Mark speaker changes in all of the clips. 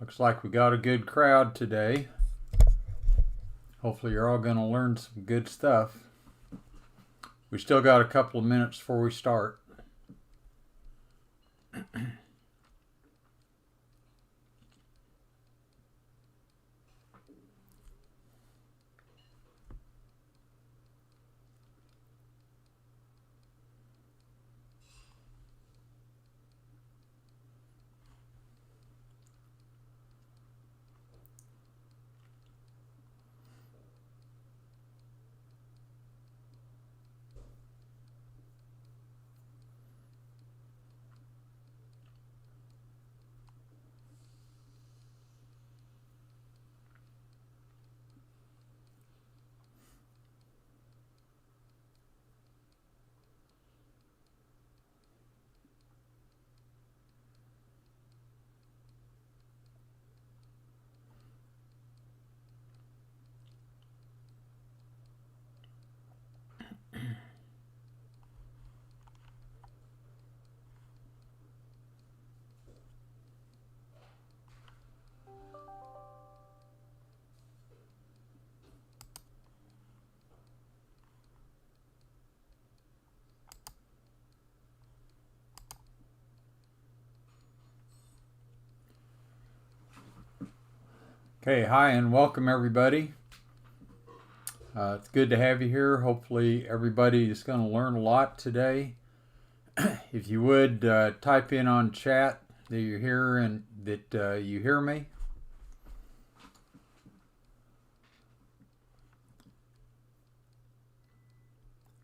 Speaker 1: Looks like we got a good crowd today. Hopefully you're all going to learn some good stuff. We still got a couple of minutes before we start. Okay, hi and welcome everybody. It's good to have you here. Hopefully everybody is going to learn a lot today. If you would type in on chat that you're here and that you hear me.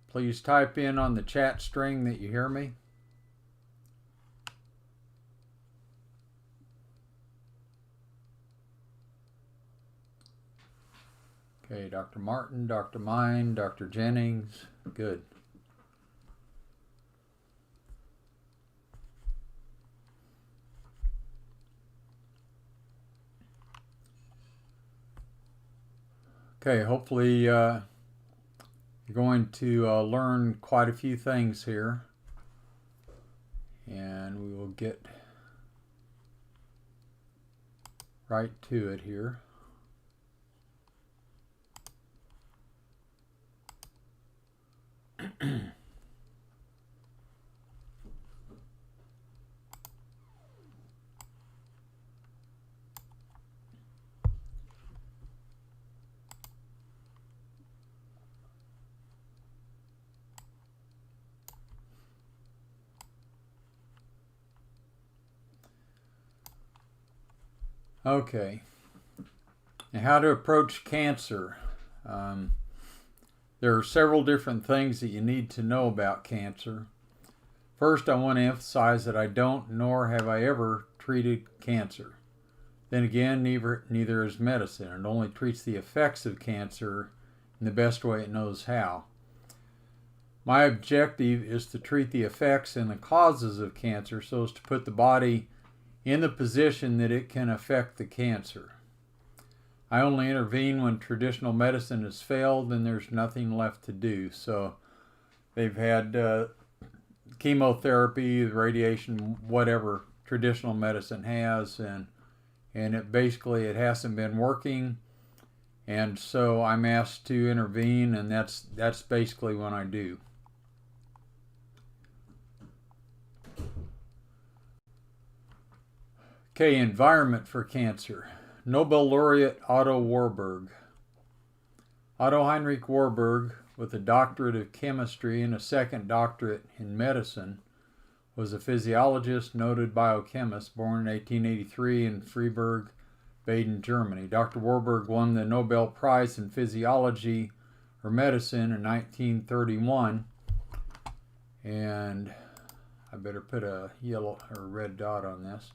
Speaker 1: Please type in on the chat string that you hear me. Okay, Dr. Martin, Dr. Mine, Dr. Jennings, good. Okay, hopefully you're going to learn quite a few things here, and we will get right to it here. Okay, and how to approach cancer. There are several different things that you need to know about cancer. First, I want to emphasize that I don't, nor have I ever treated cancer. Then again, neither is medicine. It only treats the effects of cancer in the best way it knows how. My objective is to treat the effects and the causes of cancer so as to put the body in the position that it can affect the cancer. I only intervene when traditional medicine has failed and there's nothing left to do. So they've had chemotherapy, radiation, whatever traditional medicine has, and it hasn't been working, and so I'm asked to intervene, and that's basically what I do. Okay, environment for cancer. Nobel laureate Otto Warburg. Otto Heinrich Warburg, with a doctorate of chemistry and a second doctorate in medicine, was a physiologist, noted biochemist, born in 1883 in Freiburg, Baden, Germany. Dr. Warburg won the Nobel Prize in Physiology or Medicine in 1931, and I better put a yellow or red dot on this.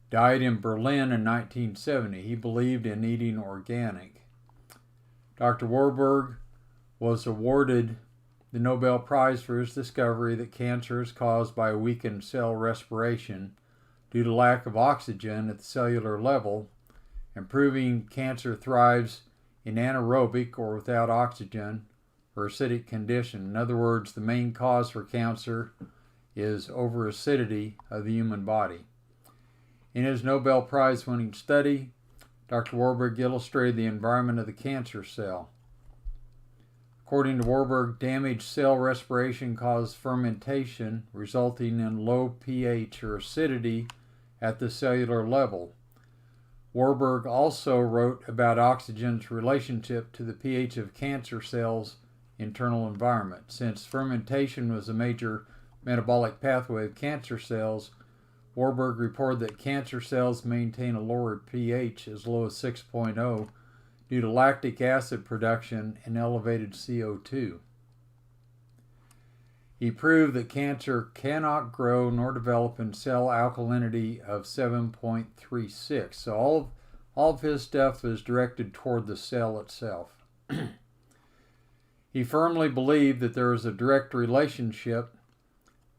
Speaker 1: Died in Berlin in 1970. He believed in eating organic. Dr. Warburg was awarded the Nobel Prize for his discovery that cancer is caused by weakened cell respiration due to lack of oxygen at the cellular level, and proving cancer thrives in anaerobic or without oxygen or acidic condition. In other words, the main cause for cancer is overacidity of the human body. In his Nobel Prize winning study, Dr. Warburg illustrated the environment of the cancer cell. According to Warburg, damaged cell respiration caused fermentation, resulting in low pH or acidity at the cellular level. Warburg also wrote about oxygen's relationship to the pH of cancer cells' internal environment. Since fermentation was a major metabolic pathway of cancer cells, Warburg reported that cancer cells maintain a lower pH as low as 6.0 due to lactic acid production and elevated CO2. He proved that cancer cannot grow nor develop in cell alkalinity of 7.36. So all of his stuff is directed toward the cell itself. He firmly believed that there is a direct relationship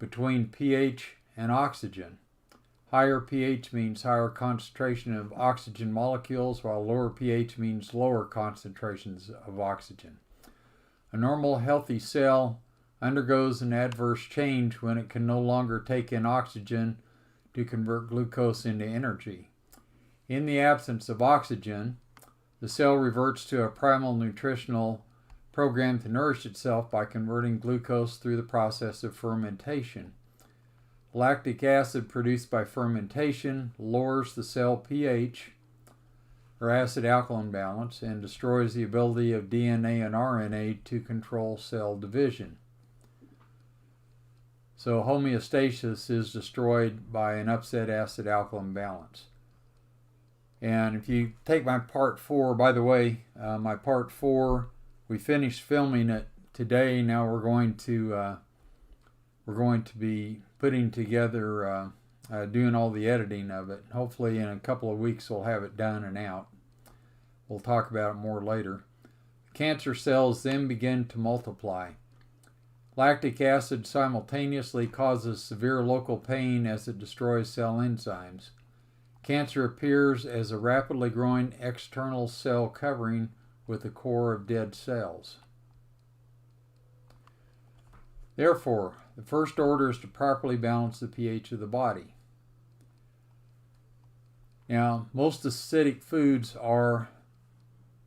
Speaker 1: between pH and oxygen. Higher pH means higher concentration of oxygen molecules, while lower pH means lower concentrations of oxygen. A normal healthy cell undergoes an adverse change when it can no longer take in oxygen to convert glucose into energy. In the absence of oxygen, the cell reverts to a primal nutritional program to nourish itself by converting glucose through the process of fermentation. Lactic acid produced by fermentation lowers the cell pH, or acid-alkaline balance, and destroys the ability of DNA and RNA to control cell division. So homeostasis is destroyed by an upset acid-alkaline balance. And if you take my part 4, by the way, my part 4, we finished filming it today. Now we're going to be putting together, doing all the editing of it. Hopefully in a couple of weeks we'll have it done and out. We'll talk about it more later. Cancer cells then begin to multiply. Lactic acid simultaneously causes severe local pain as it destroys cell enzymes. Cancer appears as a rapidly growing external cell covering with a core of dead cells. Therefore, the first order is to properly balance the pH of the body. Now, most acidic foods are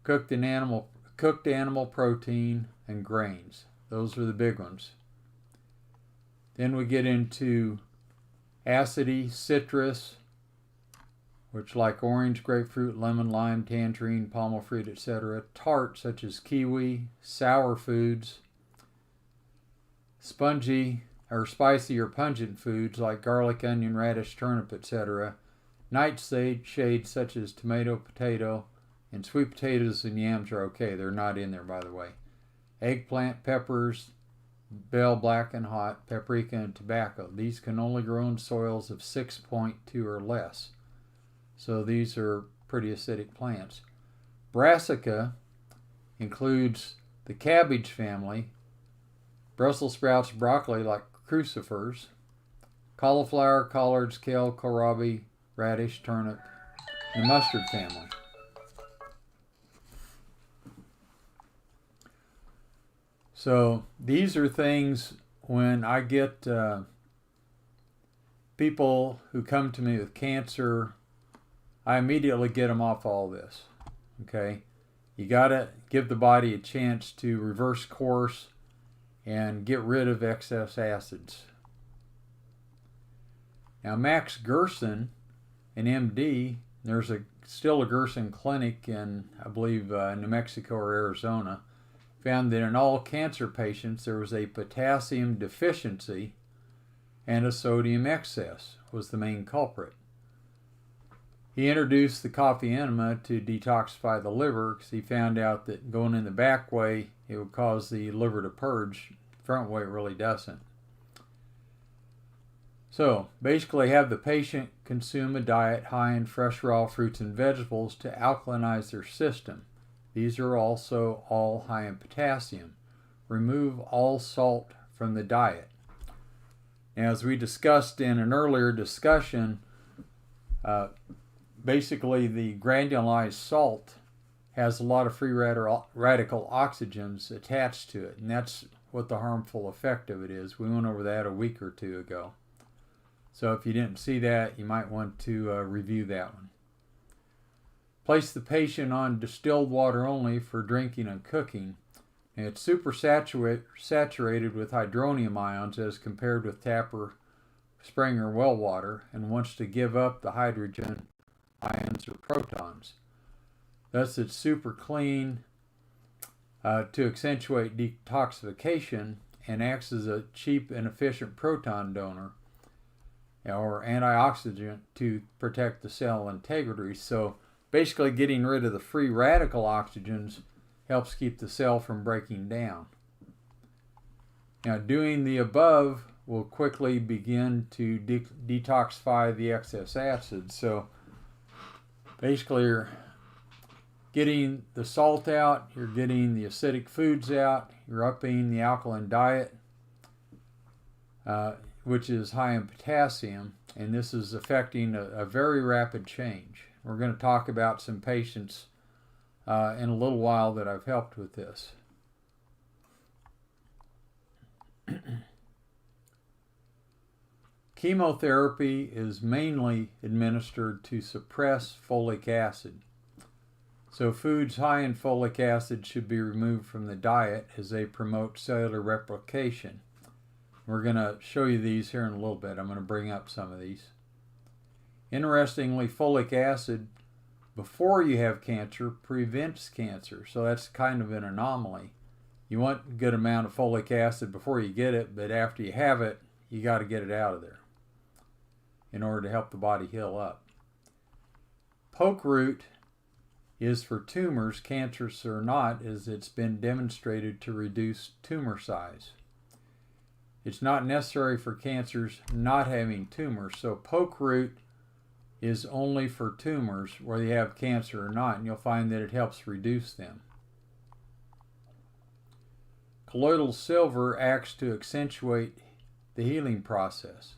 Speaker 1: cooked animal protein and grains. Those are the big ones. Then we get into acidy, citrus, which like orange, grapefruit, lemon, lime, tangerine, palm fruit, etc. Tart, such as kiwi, sour foods, spongy or spicy or pungent foods like garlic, onion, radish, turnip, etc. Nightshades such as tomato, potato, and sweet potatoes and yams are okay. They're not in there, by the way. Eggplant, peppers, bell, black and hot, paprika, and tobacco. These can only grow in soils of 6.2 or less. So these are pretty acidic plants. Brassica includes the cabbage family, Brussels sprouts, broccoli like crucifers, cauliflower, collards, kale, kohlrabi, radish, turnip, and the mustard family. So these are things when I get people who come to me with cancer, I immediately get them off all this. Okay? You got to give the body a chance to reverse course and get rid of excess acids. Now, Max Gerson, an MD, there's still a Gerson clinic in, I believe, New Mexico or Arizona, found that in all cancer patients there was a potassium deficiency and a sodium excess was the main culprit. He introduced the coffee enema to detoxify the liver because he found out that going in the back way it would cause the liver to purge. Front way it really doesn't. So basically have the patient consume a diet high in fresh raw fruits and vegetables to alkalinize their system. These are also all high in potassium. Remove all salt from the diet. Now, as we discussed in an earlier discussion, basically the granulized salt has a lot of free radical oxygens attached to it, and that's what the harmful effect of it is. We went over that a week or two ago. So if you didn't see that, you might want to review that one. Place the patient on distilled water only for drinking and cooking. And it's super saturated with hydronium ions as compared with tap or spring or well water, and wants to give up the hydrogen ions or protons. Thus, it's super clean to accentuate detoxification and acts as a cheap and efficient proton donor or antioxidant to protect the cell integrity. So basically getting rid of the free radical oxygens helps keep the cell from breaking down. Now, doing the above will quickly begin to detoxify the excess acid. So basically you're getting the salt out, you're getting the acidic foods out, you're upping the alkaline diet, which is high in potassium, and this is affecting a very rapid change. We're going to talk about some patients in a little while that I've helped with this. Chemotherapy is mainly administered to suppress folic acid. So foods high in folic acid should be removed from the diet as they promote cellular replication. We're going to show you these here in a little bit. I'm going to bring up some of these. Interestingly, folic acid before you have cancer prevents cancer. So that's kind of an anomaly. You want a good amount of folic acid before you get it, but after you have it, you got to get it out of there in order to help the body heal up. Poke root is for tumors, cancerous or not, as it's been demonstrated to reduce tumor size. It's not necessary for cancers not having tumors, so poke root is only for tumors whether you have cancer or not, and you'll find that it helps reduce them. Colloidal silver acts to accentuate the healing process.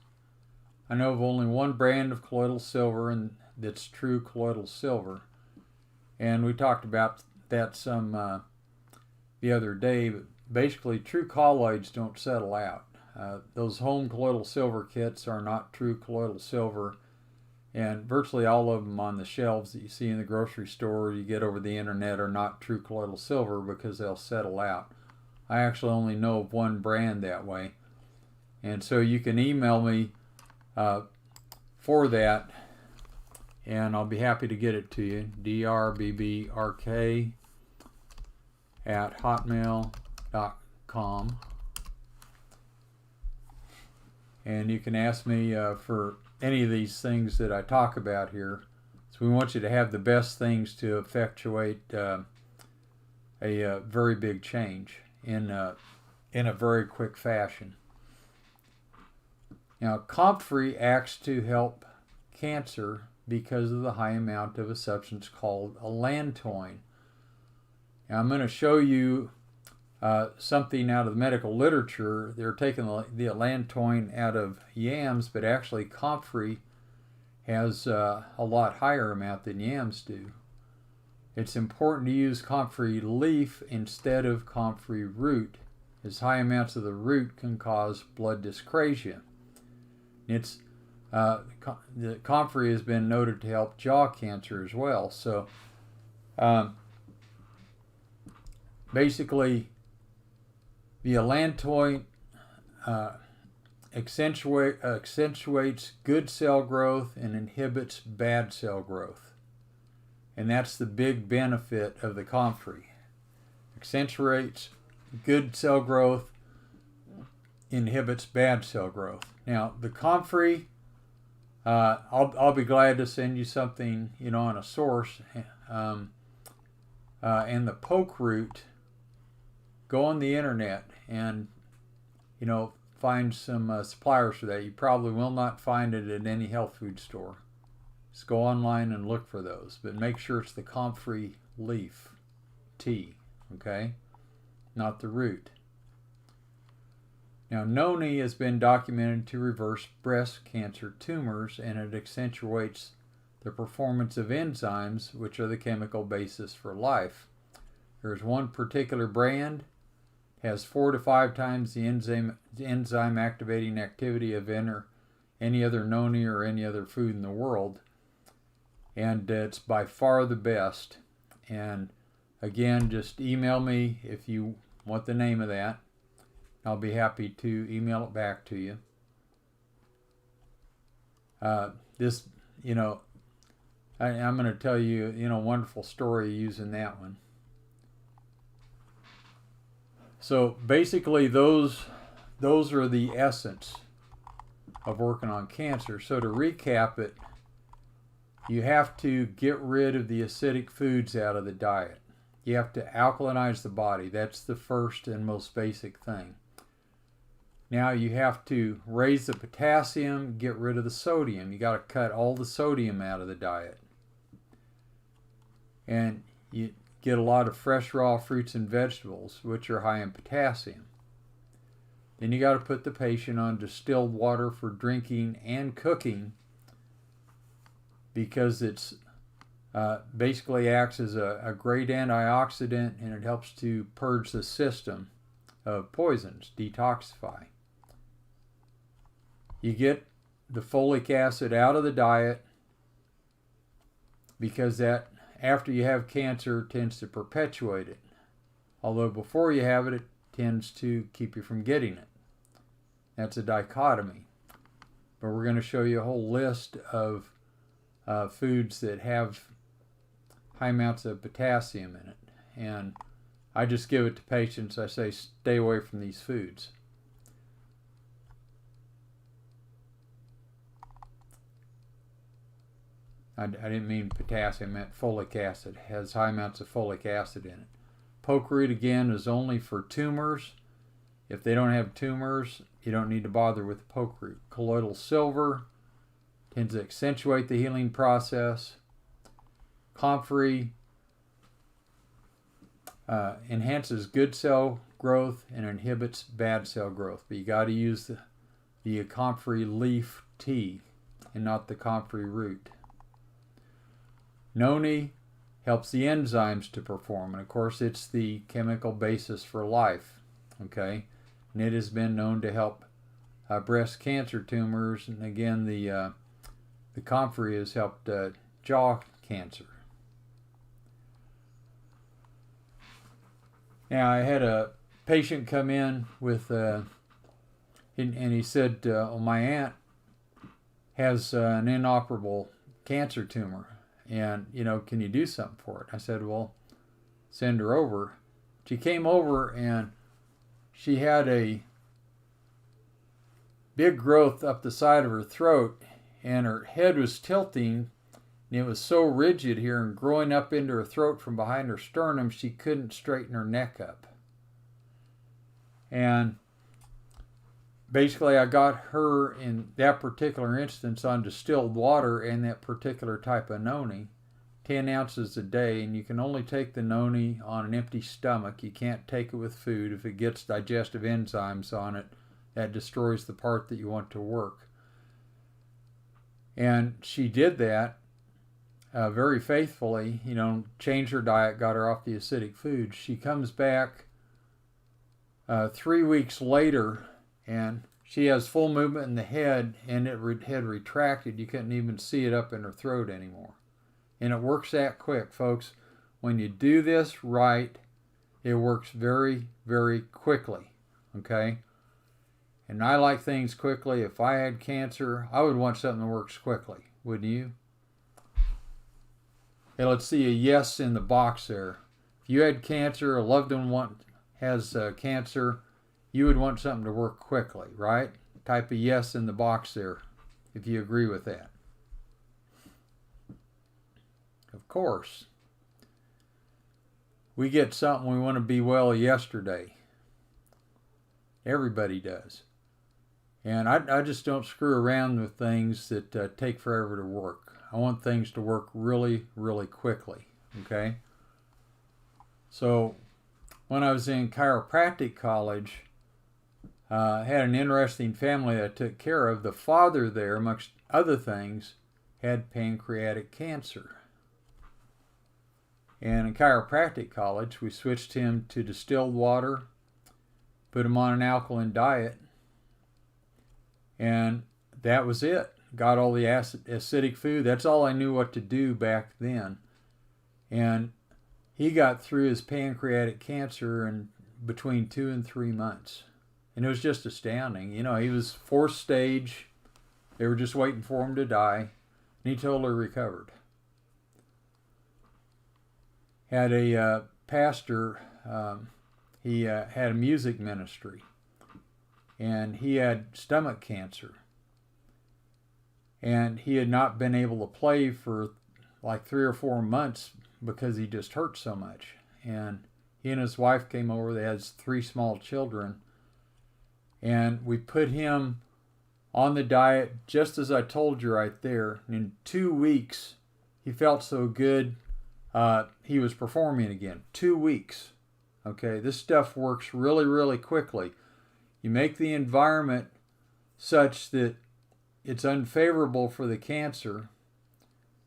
Speaker 1: I know of only one brand of colloidal silver, and that's true colloidal silver. And we talked about that some the other day, but basically true colloids don't settle out. Those home colloidal silver kits are not true colloidal silver, and virtually all of them on the shelves that you see in the grocery store or you get over the internet are not true colloidal silver because they'll settle out. I actually only know of one brand that way, and so you can email me for that, and I'll be happy to get it to you. drbrk@hotmail.com, and you can ask me for any of these things that I talk about here. So we want you to have the best things to effectuate a very big change in a very quick fashion. Now, comfrey acts to help cancer because of the high amount of a substance called allantoin. Now, I'm going to show you something out of the medical literature. They're taking the allantoin out of yams, but actually comfrey has a lot higher amount than yams do. It's important to use comfrey leaf instead of comfrey root, as high amounts of the root can cause blood dyscrasia. The comfrey has been noted to help jaw cancer as well. So basically, the allantoin accentuates good cell growth and inhibits bad cell growth. And that's the big benefit of the comfrey. Accentuates good cell growth, inhibits bad cell growth. Now, the comfrey, I'll be glad to send you something, on a source. And the poke root, go on the internet and, find some suppliers for that. You probably will not find it at any health food store. Just go online and look for those. But make sure it's the comfrey leaf, tea, okay? Not the root. Now, noni has been documented to reverse breast cancer tumors, and it accentuates the performance of enzymes, which are the chemical basis for life. There's one particular brand, has 4 to 5 times the enzyme activating activity of any other noni or any other food in the world. And it's by far the best. And again, just email me if you want the name of that. I'll be happy to email it back to you. This, I'm going to tell you, a wonderful story using that one. So basically, those are the essence of working on cancer. So to recap it, you have to get rid of the acidic foods out of the diet. You have to alkalinize the body. That's the first and most basic thing. Now you have to raise the potassium, get rid of the sodium. You got to cut all the sodium out of the diet. And you get a lot of fresh raw fruits and vegetables, which are high in potassium. Then you got to put the patient on distilled water for drinking and cooking, because it's basically acts as a great antioxidant, and it helps to purge the system of poisons, detoxify. You get the folic acid out of the diet, because that, after you have cancer, tends to perpetuate it. Although before you have it, it tends to keep you from getting it. That's a dichotomy. But we're going to show you a whole list of foods that have high amounts of potassium in it. And I just give it to patients. I say, stay away from these foods. I didn't mean potassium, I meant folic acid. It has high amounts of folic acid in it. Poke root, again, is only for tumors. If they don't have tumors, you don't need to bother with the poke root. Colloidal silver tends to accentuate the healing process. Comfrey enhances good cell growth and inhibits bad cell growth. But you got to use the comfrey leaf tea and not the comfrey root. Noni helps the enzymes to perform, and of course it's the chemical basis for life, okay? And it has been known to help breast cancer tumors, and again the comfrey has helped jaw cancer. Now I had a patient come in with, and he said, my aunt has an inoperable cancer tumor. And, can you do something for it? I said, well, send her over. She came over and she had a big growth up the side of her throat, and her head was tilting, and it was so rigid here and growing up into her throat from behind her sternum, she couldn't straighten her neck up. And basically, I got her in that particular instance on distilled water and that particular type of noni, 10 ounces a day, and you can only take the noni on an empty stomach. You can't take it with food. If it gets digestive enzymes on it, that destroys the part that you want to work. And she did that very faithfully, changed her diet, got her off the acidic foods. She comes back 3 weeks later, and she has full movement in the head, and it had retracted. You couldn't even see it up in her throat anymore. And it works that quick, folks. When you do this right, it works very, very quickly, okay? And I like things quickly. If I had cancer, I would want something that works quickly, wouldn't you? Hey, let's see a yes in the box there. If you had cancer, a loved one has cancer, you would want something to work quickly, right? Type a yes in the box there if you agree with that. Of course. We get something we want to be well yesterday. Everybody does. And I just don't screw around with things that take forever to work. I want things to work really, really quickly, okay? So when I was in chiropractic college, I had an interesting family I took care of. The father there, amongst other things, had pancreatic cancer. And in chiropractic college, we switched him to distilled water, put him on an alkaline diet, and that was it. Got all the acidic food. That's all I knew what to do back then. And he got through his pancreatic cancer in between 2 and 3 months. And it was just astounding. You know, he was 4th stage. They were just waiting for him to die. And he totally recovered. Had a pastor, he had a music ministry. And he had stomach cancer. And he had not been able to play for like 3 or 4 months because he just hurt so much. And he and his wife came over. They had 3 small children. And we put him on the diet just as I told you right there. And in 2 weeks, he felt so good, he was performing again. 2 weeks. Okay, this stuff works really, really quickly. You make the environment such that it's unfavorable for the cancer.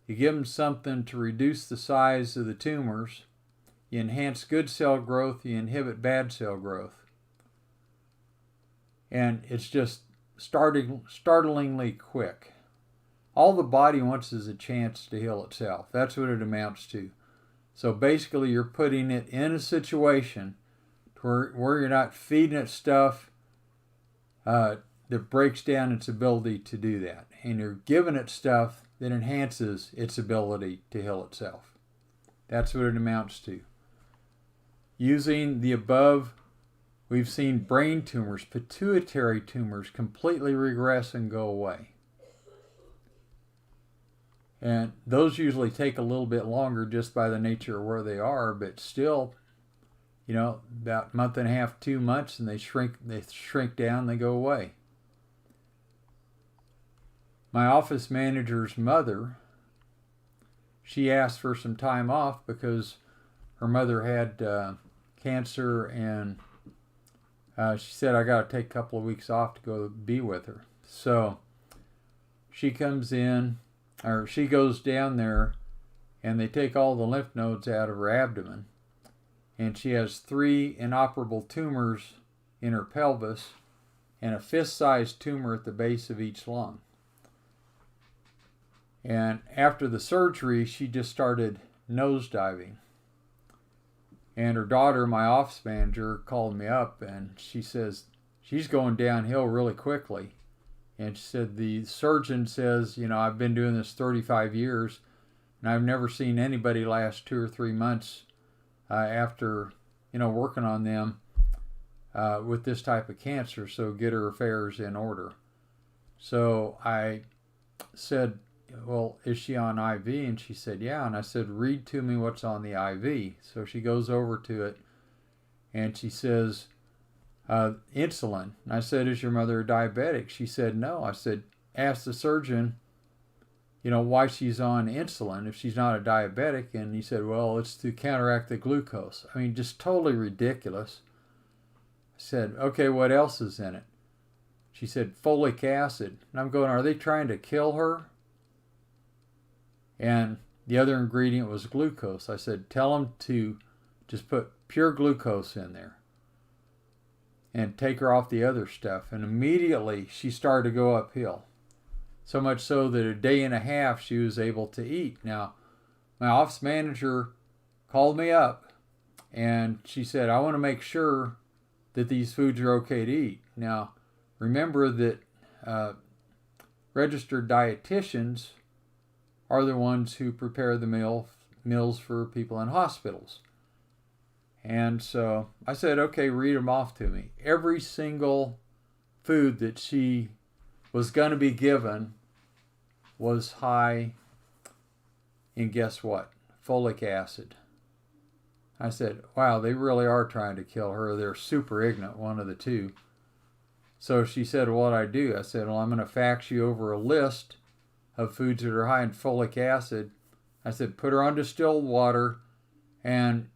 Speaker 1: You give them something to reduce the size of the tumors. You enhance good cell growth. You inhibit bad cell growth. And it's just startlingly quick. All the body wants is a chance to heal itself. That's what it amounts to. So basically, you're putting it in a situation where you're not feeding it stuff that breaks down its ability to do that. And you're giving it stuff that enhances its ability to heal itself. That's what it amounts to. Using the above, we've seen brain tumors, pituitary tumors, completely regress and go away. And those usually take a little bit longer just by the nature of where they are, but still, you know, about a month and a half, 2 months, and they shrink down, they go away. My office manager's mother, she asked for some time off because her mother had cancer, and she said, I got to take a couple of weeks off to go be with her. So she comes in, or she goes down there, and they take all the lymph nodes out of her abdomen. And she has 3 inoperable tumors in her pelvis and a fist-sized tumor at the base of each lung. And after the surgery, she just started nosediving. And her daughter, my office manager, called me up, and she says she's going downhill really quickly. And she said, the surgeon says, you know, I've been doing this 35 years, and I've never seen anybody last 2 or 3 months after, you know, working on them with this type of cancer, so get her affairs in order. So I said, well, is she on IV? And she said, yeah. And I said, read to me what's on the IV. So she goes over to it, and she says, insulin. And I said, is your mother diabetic? She said, no. I said, ask the surgeon, you know, why she's on insulin if she's not a diabetic. And he said, well, it's to counteract the glucose. I mean, just totally ridiculous. I said, okay, what else is in it? She said, folic acid. And I'm going, are they trying to kill her? And the other ingredient was glucose. I said, tell them to just put pure glucose in there and take her off the other stuff. And immediately she started to go uphill. So much so that a day and a half she was able to eat. Now, my office manager called me up, and she said, I want to make sure that these foods are okay to eat. Now, remember that registered dietitians are the ones who prepare the meals for people in hospitals. And so I said, okay, read them off to me. Every single food that she was going to be given was high in, guess what? Folic acid. I said, wow, they really are trying to kill her. They're super ignorant, one of the two. So she said, what do I do? I said, well, I'm going to fax you over a list of foods that are high in folic acid. I said, put her on distilled water and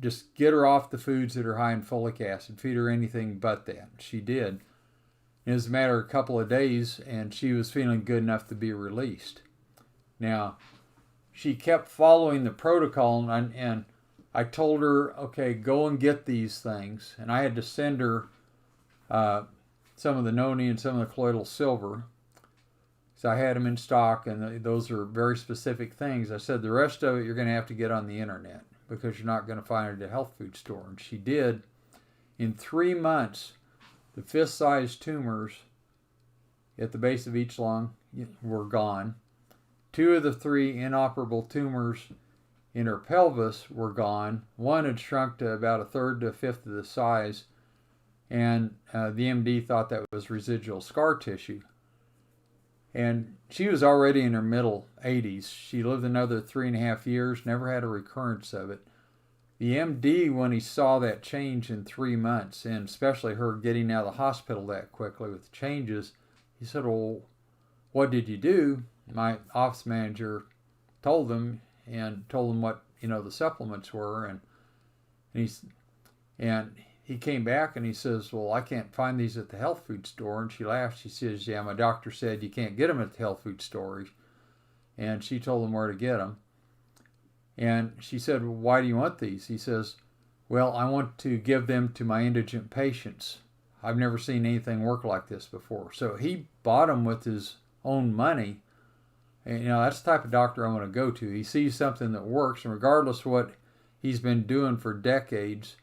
Speaker 1: just get her off the foods that are high in folic acid. Feed her anything but that. She did. It was a matter of a couple of days, and she was feeling good enough to be released. Now, she kept following the protocol, and I told her, okay, go and get these things. And I had to send her some of the noni and some of the colloidal silver. So I had them in stock, and those are very specific things. I said the rest of it you're going to have to get on the internet because you're not going to find it at a health food store. And she did. In 3 months, the fist-sized tumors at the base of each lung were gone. 2 of the 3 inoperable tumors in her pelvis were gone. 1 had shrunk to about 1/3 to 1/5 of the size, and the MD thought that was residual scar tissue. And she was already in her middle 80s. She lived another 3.5 years, never had a recurrence of it. The MD, when he saw that change in 3 months, and especially her getting out of the hospital that quickly with changes, he said, well, what did you do? My office manager told them what the supplements were, and he came back and he says, well, I can't find these at the health food store. And she laughed. She says, yeah, my doctor said you can't get them at the health food store. And she told him where to get them. And she said, well, why do you want these? He says, well, I want to give them to my indigent patients. I've never seen anything work like this before. So he bought them with his own money. And, that's the type of doctor I want to go to. He sees something that works, and regardless of what he's been doing for decades,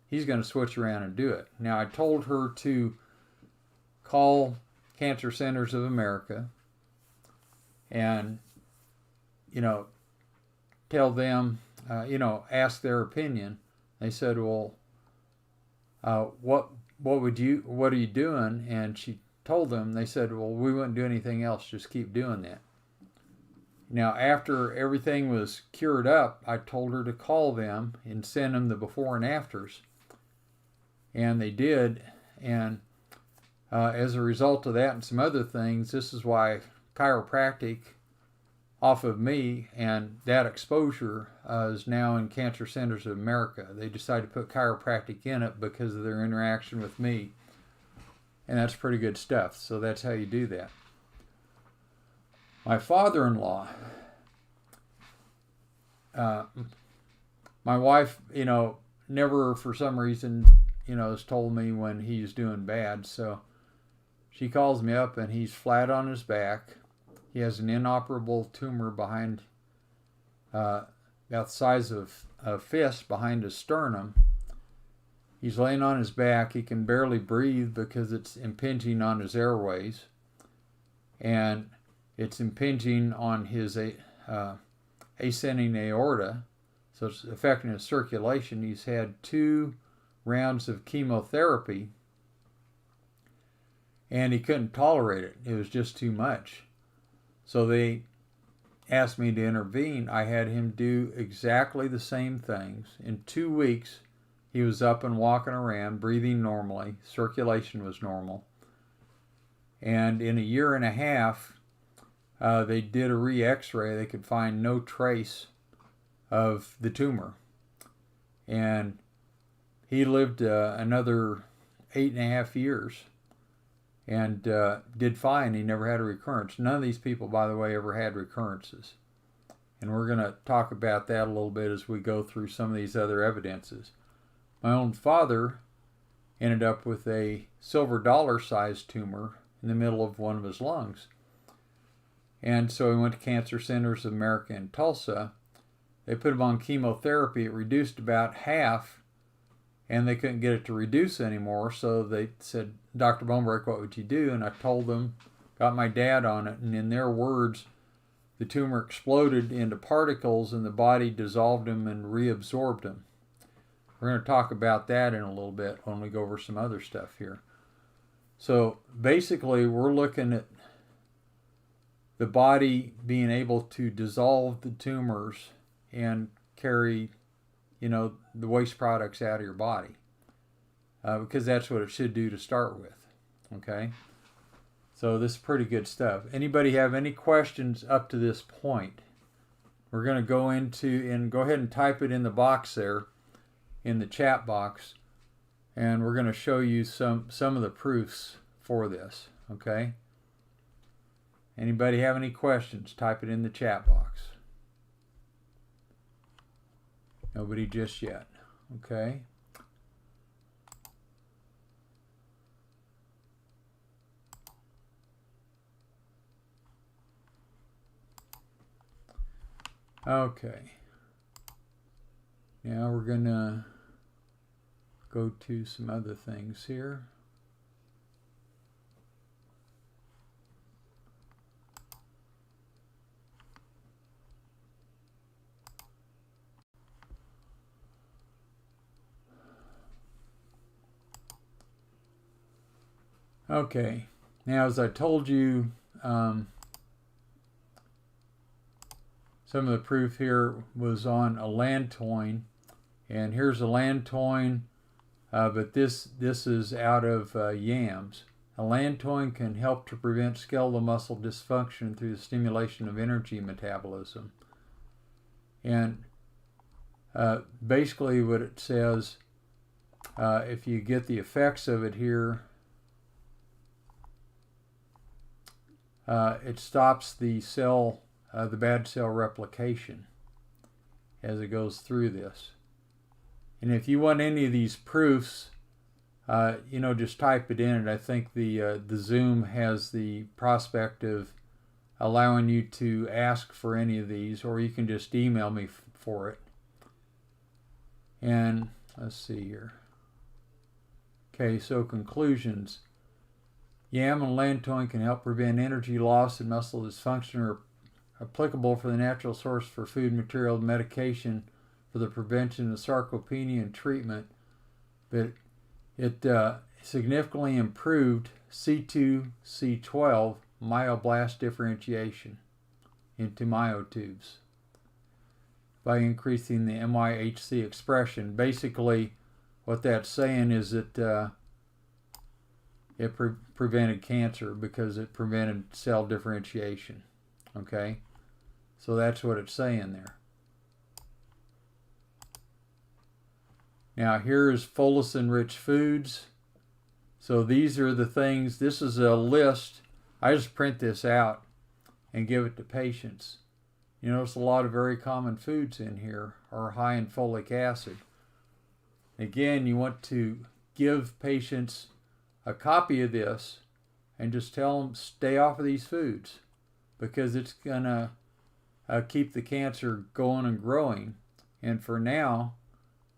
Speaker 1: he's going to switch around and do it. Now, I told her to call Cancer Centers of America and, tell them, ask their opinion. They said, well, what are you doing? And she told them, they said, well, we wouldn't do anything else, just keep doing that. Now, after everything was cured up, I told her to call them and send them the before and afters. And they did. And as a result of that and some other things, this is why chiropractic off of me and that exposure is now in Cancer Centers of America. They decided to put chiropractic in it because of their interaction with me. And that's pretty good stuff. So that's how you do that. My father-in-law, my wife, never for some reason, has told me when he's doing bad. So she calls me up and he's flat on his back. He has an inoperable tumor behind, about the size of a fist behind his sternum. He's laying on his back. He can barely breathe because it's impinging on his airways. And it's impinging on his ascending aorta. So it's affecting his circulation. He's had 2 rounds of chemotherapy. And he couldn't tolerate it. It was just too much. So they asked me to intervene. I had him do exactly the same things. In 2 weeks, he was up and walking around, breathing normally. Circulation was normal. And in a 1.5 years, they did a re-x-ray. They could find no trace of the tumor. And he lived another 8.5 years. And did fine. He never had a recurrence. None of these people, by the way, ever had recurrences. And we're going to talk about that a little bit as we go through some of these other evidences. My own father ended up with a silver dollar-sized tumor in the middle of one of his lungs. And so he went to Cancer Centers of America in Tulsa. They put him on chemotherapy. It reduced about half, and they couldn't get it to reduce anymore. So they said, Dr. Bonebrake, what would you do? And I told them, got my dad on it, and in their words, the tumor exploded into particles and the body dissolved them and reabsorbed them. We're going to talk about that in a little bit when we go over some other stuff here. So basically, we're looking at the body being able to dissolve the tumors and carry, the waste products out of your body. Because that's what it should do to start with. Okay? So this is pretty good stuff. Anybody have any questions up to this point? We're going to go into, and go ahead and type it in the box there, in the chat box, and we're going to show you some of the proofs for this. Okay? Anybody have any questions? Type it in the chat box. Nobody just yet. Okay? Okay. Now we're going to go to some other things here. Okay. Now, as I told you, some of the proof here was on allantoin, and here's allantoin, but this is out of yams. Allantoin can help to prevent skeletal muscle dysfunction through the stimulation of energy metabolism. And basically what it says, if you get the effects of it here, it stops the cell, the bad cell replication as it goes through this. And if you want any of these proofs, just type it in. And I think the Zoom has the prospect of allowing you to ask for any of these, or you can just email me for it. And let's see here. Okay, so conclusions. Yam and allantoin can help prevent energy loss and muscle dysfunction, are applicable for the natural source for food material medication for the prevention of sarcopenia and treatment, but it significantly improved C2, C12 myoblast differentiation into myotubes by increasing the MYHC expression. Basically, what that's saying is that it prevented cancer because it prevented cell differentiation. Okay, so that's what it's saying there. Now here's folacin-rich foods. So these are the things, this is a list. I just print this out and give it to patients. You notice a lot of very common foods in here are high in folic acid. Again, you want to give patients a copy of this and just tell them stay off of these foods because it's going to keep the cancer going and growing. And for now,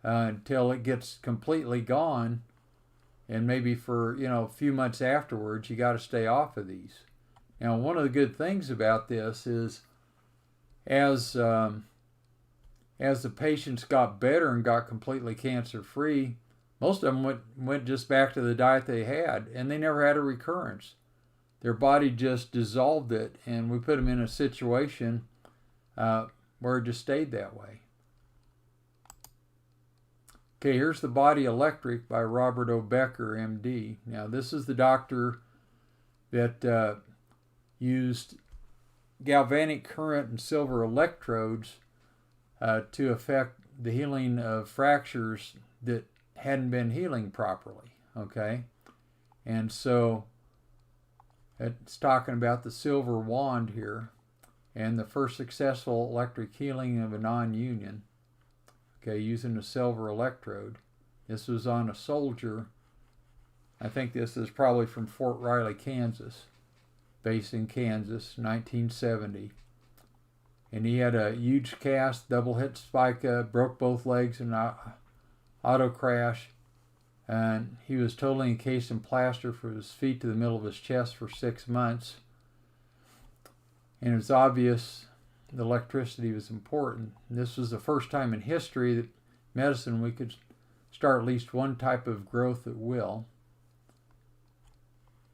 Speaker 1: until it gets completely gone, and maybe for a few months afterwards, you got to stay off of these. Now, one of the good things about this is as the patients got better and got completely cancer-free, most of them went just back to the diet they had, and they never had a recurrence. Their body just dissolved it, and we put them in a situation where it just stayed that way. Okay, here's The Body Electric by Robert O. Becker, MD. Now, this is the doctor that used galvanic current and silver electrodes to affect the healing of fractures that hadn't been healing properly. Okay, and so it's talking about the silver wand here and the first successful electric healing of a non-union. Okay, using a silver electrode. This was on a soldier. I think this is probably from Fort Riley, Kansas, based in Kansas, 1970. And he had a huge cast, double hit spica, broke both legs in an auto crash. And he was totally encased in plaster from his feet to the middle of his chest for 6 months. And it was obvious the electricity was important. And this was the first time in history that medicine we could start at least one type of growth at will.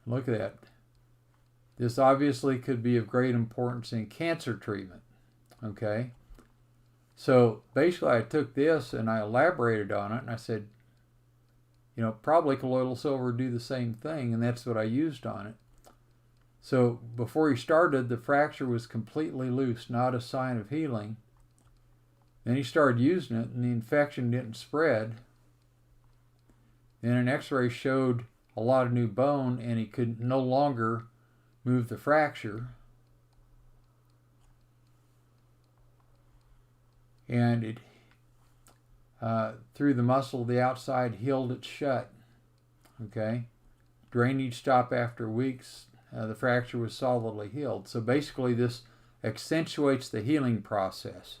Speaker 1: Look at that. This obviously could be of great importance in cancer treatment. Okay? So basically I took this and I elaborated on it and I said, probably colloidal silver would do the same thing, and that's what I used on it. So before he started, the fracture was completely loose, not a sign of healing. Then he started using it, and the infection didn't spread. Then an x-ray showed a lot of new bone, and he could no longer move the fracture. And it, through the muscle, the outside healed it shut. Okay? Drainage stopped after weeks. The fracture was solidly healed. So basically this accentuates the healing process.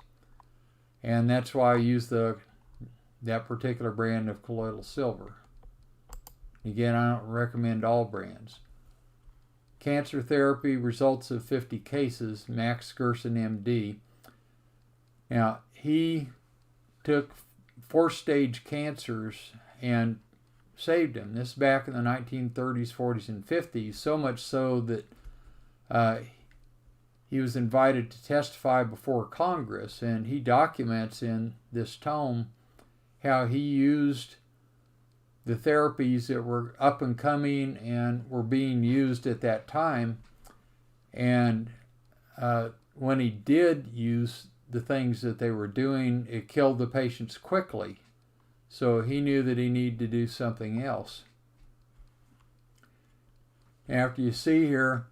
Speaker 1: and that's why I use that particular brand of colloidal silver. Again, I don't recommend all brands. Cancer therapy, results of 50 cases, Max Gerson, MD. Now, he took 4-stage cancers and saved them. This is back in the 1930s, 40s, and 50s, so much so that he was invited to testify before Congress, and he documents in this tome how he used the therapies that were up and coming and were being used at that time. And when he did use the things that they were doing, it killed the patients quickly. So he knew that he needed to do something else. After you see here,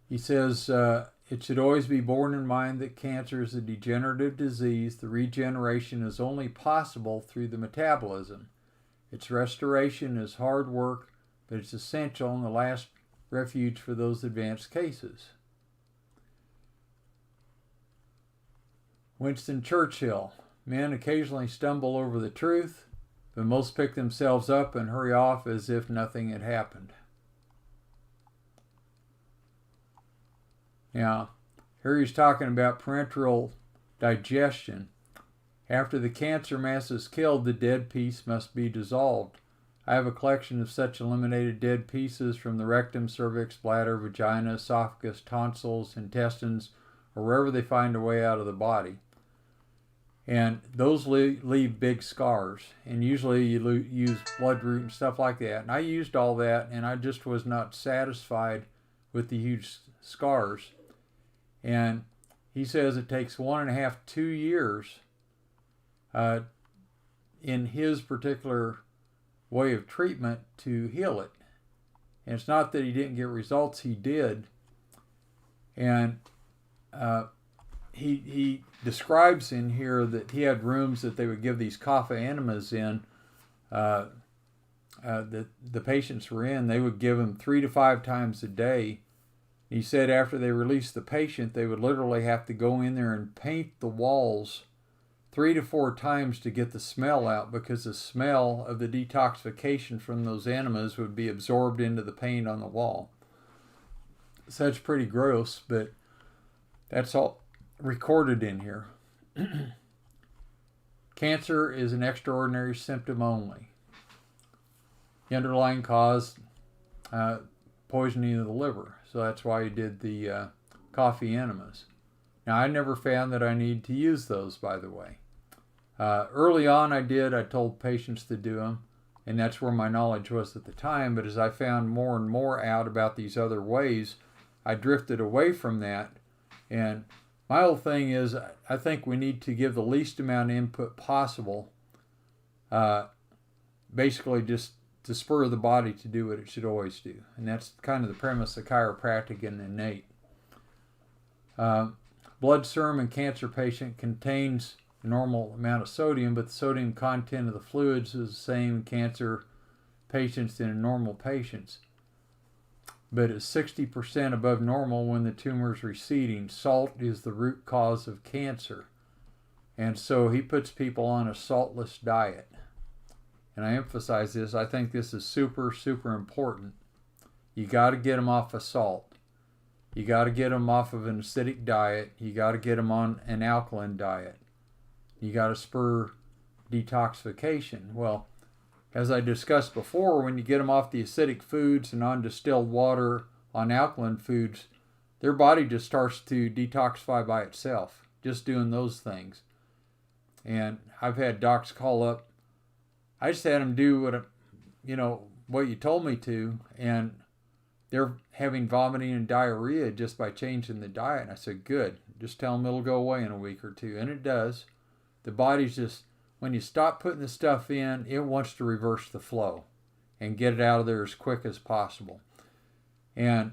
Speaker 1: he says, it should always be borne in mind that cancer is a degenerative disease. The regeneration is only possible through the metabolism. Its restoration is hard work, but it's essential and the last refuge for those advanced cases. Winston Churchill. Men occasionally stumble over the truth, but most pick themselves up and hurry off as if nothing had happened. Now, here he's talking about parenteral digestion. After the cancer mass is killed, the dead piece must be dissolved. I have a collection of such eliminated dead pieces from the rectum, cervix, bladder, vagina, esophagus, tonsils, intestines, or wherever they find a way out of the body. And those leave big scars. And usually you use bloodroot and stuff like that. And I used all that, and I just was not satisfied with the huge scars. And he says it takes 1.5 to 2 years in his particular way of treatment to heal it. And it's not that he didn't get results, he did. And he describes in here that he had rooms that they would give these kapha enemas in, that the patients were in. They would give them 3 to 5 times a day. He said after they released the patient, they would literally have to go in there and paint the walls 3 to 4 times to get the smell out, because the smell of the detoxification from those enemas would be absorbed into the paint on the wall. So that's pretty gross, but that's all recorded in here. Cancer is an extraordinary symptom only. The underlying cause, poisoning of the liver. So that's why he did the coffee enemas. Now, I never found that I need to use those, by the way. Early on I did. I told patients to do them, and that's where my knowledge was at the time. But as I found more and more out about these other ways, I drifted away from that. And my whole thing is, I think we need to give the least amount of input possible, basically just to spur the body to do what it should always do. And that's kind of the premise of chiropractic and innate. Blood serum in cancer patient contains a normal amount of sodium, but the sodium content of the fluids is the same in cancer patients and in normal patients. But it's 60% above normal when the tumor is receding. Salt is the root cause of cancer. And so he puts people on a saltless diet. And I emphasize this. I think this is super, super important. You got to get them off of salt. You got to get them off of an acidic diet. You got to get them on an alkaline diet. You got to spur detoxification. Well, as I discussed before, when you get them off the acidic foods and on distilled water on alkaline foods, their body just starts to detoxify by itself, just doing those things. And I've had docs call up. I just had them do what you told me to, and they're having vomiting and diarrhea just by changing the diet. And I said, good. Just tell them it'll go away in a week or two. And it does. The body's just, when you stop putting the stuff in, it wants to reverse the flow and get it out of there as quick as possible. And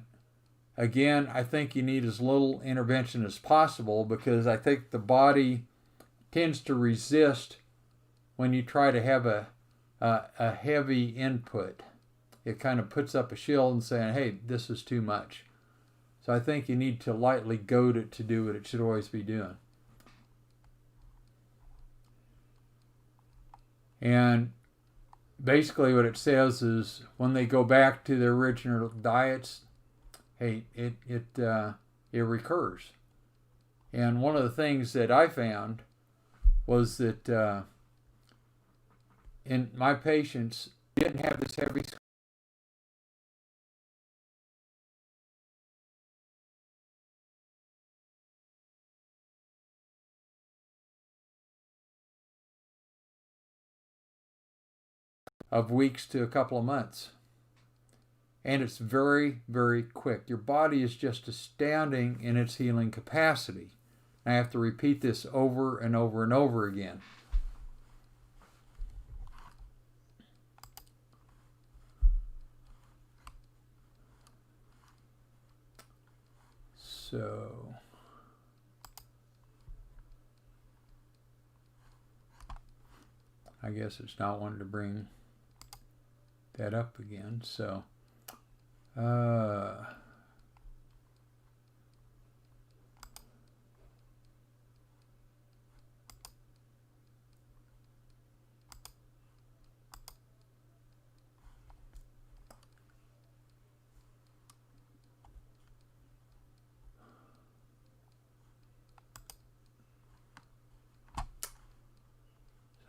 Speaker 1: again, I think you need as little intervention as possible, because I think the body tends to resist when you try to have a heavy input. It kind of puts up a shield and saying, hey, this is too much. So I think you need to lightly goad it to do what it should always be doing. And basically what it says is when they go back to their original diets, hey, it recurs. And one of the things that I found was that in my patients didn't have this heavy of weeks to a couple of months. And it's very, very quick. Your body is just astounding in its healing capacity. I have to repeat this over and over and over again. So, I guess it's not wanting to bring that up again. So,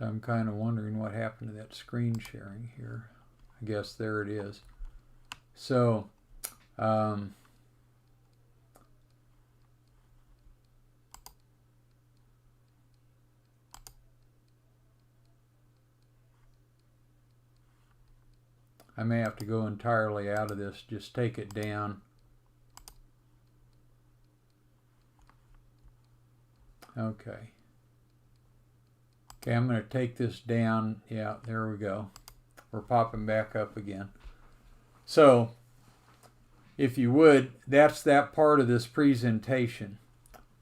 Speaker 1: I'm kind of wondering what happened to that screen sharing here. I guess there it is. So, I may have to go entirely out of this, just take it down. Okay. Okay, I'm going to take this down. Yeah, there we go. We're popping back up again. So, if you would, that's that part of this presentation.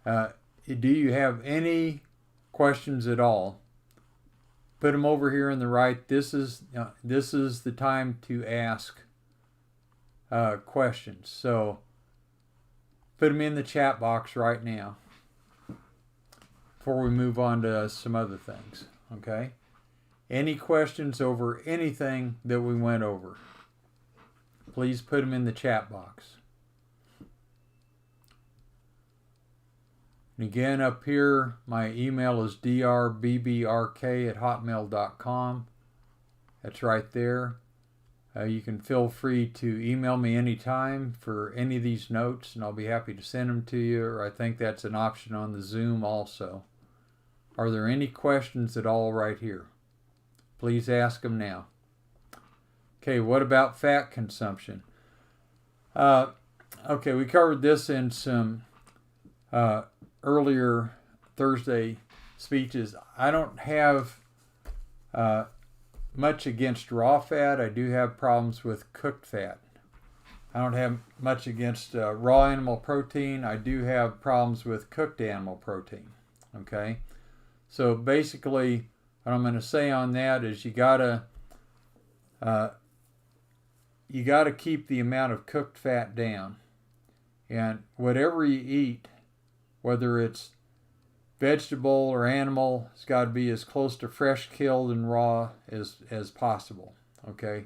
Speaker 1: Do you have any questions at all? Put them over here on the right. This is the time to ask questions. So, put them in the chat box right now before we move on to some other things. Okay? Any questions over anything that we went over? Please put them in the chat box. And again, up here, my email is drbbrk@hotmail.com. That's right there. You can feel free to email me anytime for any of these notes, and I'll be happy to send them to you, or I think that's an option on the Zoom also. Are there any questions at all right here? Please ask them now. Okay, what about fat consumption? Okay, we covered this in some earlier Thursday speeches. I don't have much against raw fat. I do have problems with cooked fat. I don't have much against raw animal protein. I do have problems with cooked animal protein. Okay, so basically what I'm going to say on that is you gotta keep the amount of cooked fat down, and whatever you eat, whether it's vegetable or animal, it's got to be as close to fresh killed and raw as possible. Okay,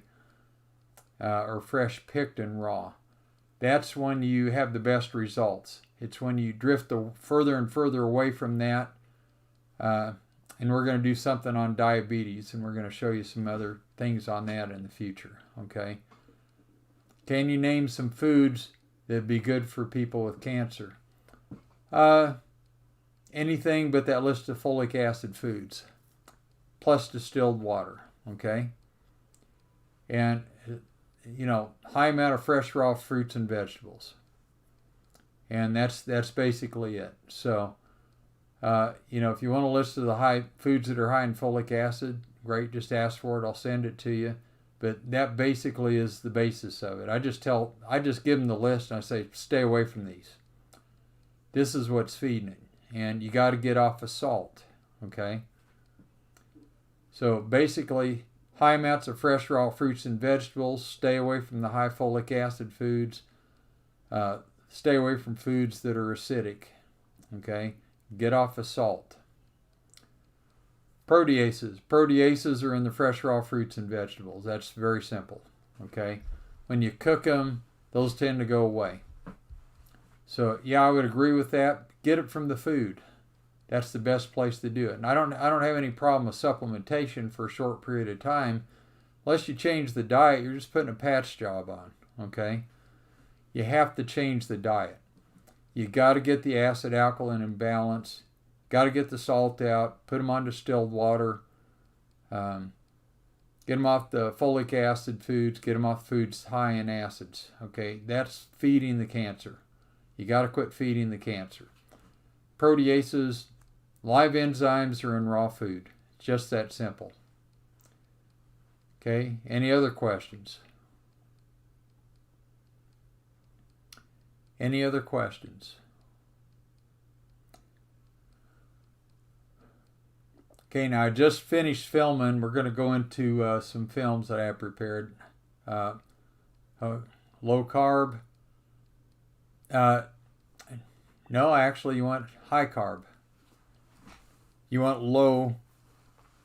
Speaker 1: or fresh picked and raw. That's when you have the best results. It's when you drift further and further away from that. And we're going to do something on diabetes, and we're going to show you some other things on that in the future. Okay. Can you name some foods that'd be good for people with cancer? Anything but that list of folic acid foods, plus distilled water. Okay. And high amount of fresh raw fruits and vegetables. And that's basically it. So, if you want a list of the high foods that are high in folic acid, great, just ask for it. I'll send it to you. But that basically is the basis of it. I just give them the list and I say, stay away from these. This is what's feeding it. And you got to get off of salt. Okay? So basically, high amounts of fresh raw fruits and vegetables. Stay away from the high folic acid foods. Stay away from foods that are acidic. Okay? Get off of salt. Proteases. Proteases are in the fresh raw fruits and vegetables. That's very simple. Okay? When you cook them, those tend to go away. So yeah, I would agree with that. Get it from the food. That's the best place to do it. And I don't have any problem with supplementation for a short period of time. Unless you change the diet, you're just putting a patch job on. Okay? You have to change the diet. You got to get the acid alkaline in balance. Got to get the salt out. Put them on distilled water. Get them off the folic acid foods. Get them off foods high in acids. Okay, that's feeding the cancer. You got to quit feeding the cancer. Proteases, live enzymes are in raw food. Just that simple. Okay, any other questions? Any other questions? Okay, now I just finished filming. We're going to go into some films that I have prepared. Low carb. No, actually you want high carb. You want low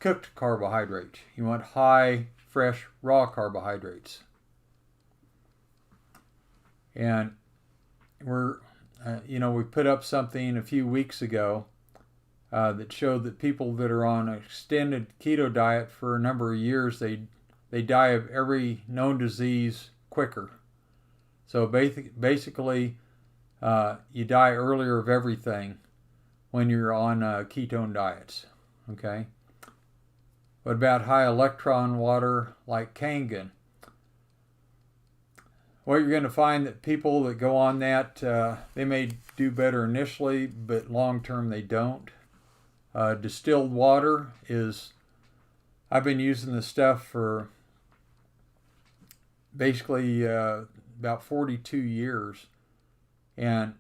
Speaker 1: cooked carbohydrates. You want high, fresh, raw carbohydrates. And we're, we put up something a few weeks ago that showed that people that are on an extended keto diet for a number of years, they die of every known disease quicker. So basically, you die earlier of everything when you're on ketone diets. Okay. What about high electron water like Kangen? Well, you're going to find that people that go on that, they may do better initially, but long term they don't. Distilled water is, I've been using this stuff for basically about 42 years. And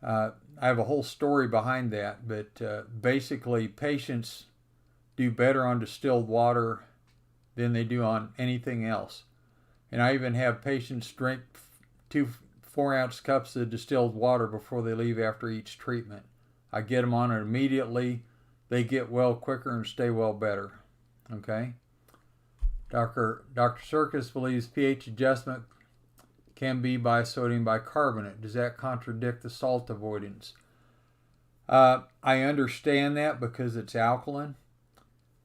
Speaker 1: I have a whole story behind that, but basically patients do better on distilled water than they do on anything else. And I even have patients drink 2 4-ounce cups of distilled water before they leave after each treatment. I get them on it immediately. They get well quicker and stay well better. Okay? Dr. Circus believes pH adjustment can be by sodium bicarbonate. Does that contradict the salt avoidance? I understand that because it's alkaline,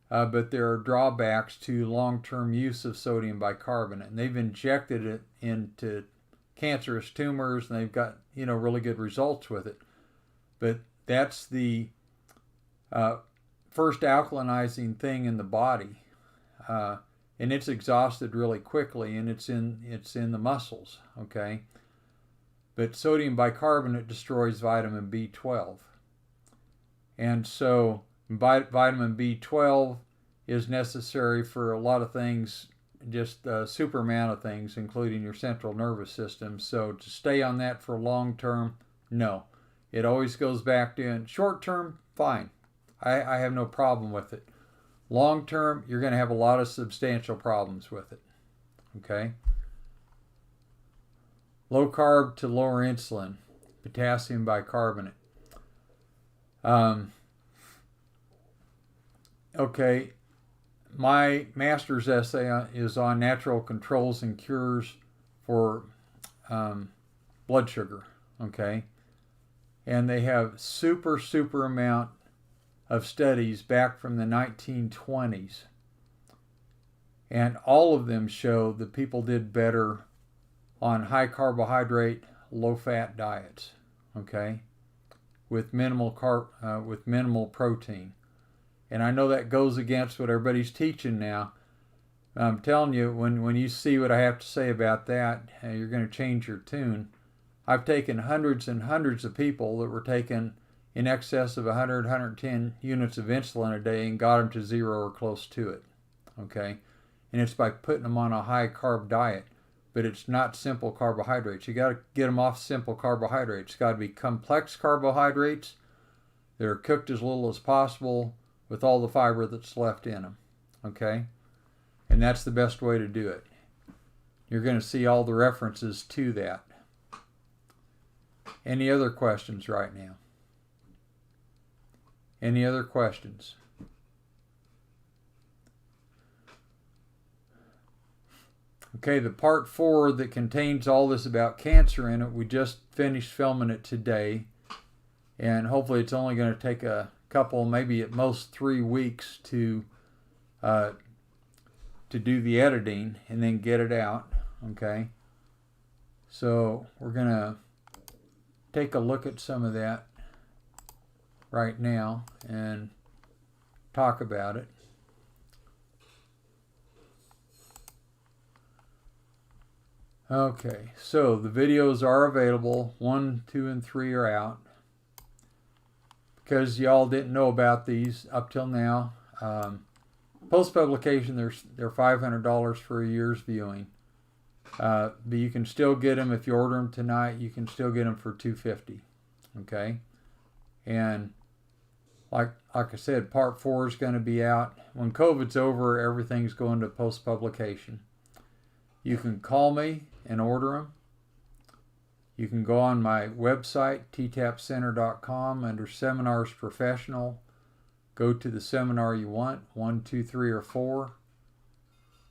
Speaker 1: but there are drawbacks to long-term use of sodium bicarbonate. And they've injected it into cancerous tumors, and they've got really good results with it. But that's the first alkalinizing thing in the body, and it's exhausted really quickly, and it's in the muscles. Okay, but sodium bicarbonate destroys vitamin B12, and so vitamin B12 is necessary for a lot of things, just a super amount of things, including your central nervous system. So to stay on that for long term, no. It always goes back to short term, fine. I have no problem with it. Long term, you're going to have a lot of substantial problems with it. Okay? Low carb to lower insulin, potassium bicarbonate. Okay, my master's essay is on natural controls and cures for blood sugar. Okay? And they have super amount of studies back from the 1920s. And all of them show that people did better on high carbohydrate, low fat diets, okay, with minimal protein. And I know that goes against what everybody's teaching now. I'm telling you, when you see what I have to say about that, you're going to change your tune. I've taken hundreds and hundreds of people that were taking in excess of 100, 110 units of insulin a day and got them to 0 or close to it. Okay? And it's by putting them on a high carb diet. But it's not simple carbohydrates. You got to get them off simple carbohydrates. It's got to be complex carbohydrates that are cooked as little as possible with all the fiber that's left in them. Okay? And that's the best way to do it. You're going to see all the references to that. Any other questions right now? Any other questions? Okay, the part 4 that contains all this about cancer in it, we just finished filming it today. And hopefully it's only going to take a couple, maybe at most 3 weeks to do the editing and then get it out. Okay, so we're going to take a look at some of that right now and talk about it. Okay, so the videos are available. 1, 2, and 3 are out. Because y'all didn't know about these up till now, post-publication they're $500 for a year's viewing. But you can still get them if you order them tonight. You can still get them for $250. Okay, and like I said, part 4 is going to be out when COVID's over. Everything's going to post-publication. You can call me and order them. You can go on my website, ttapcenter.com, under Seminars Professional. Go to the seminar you want, 1, 2, 3, or 4.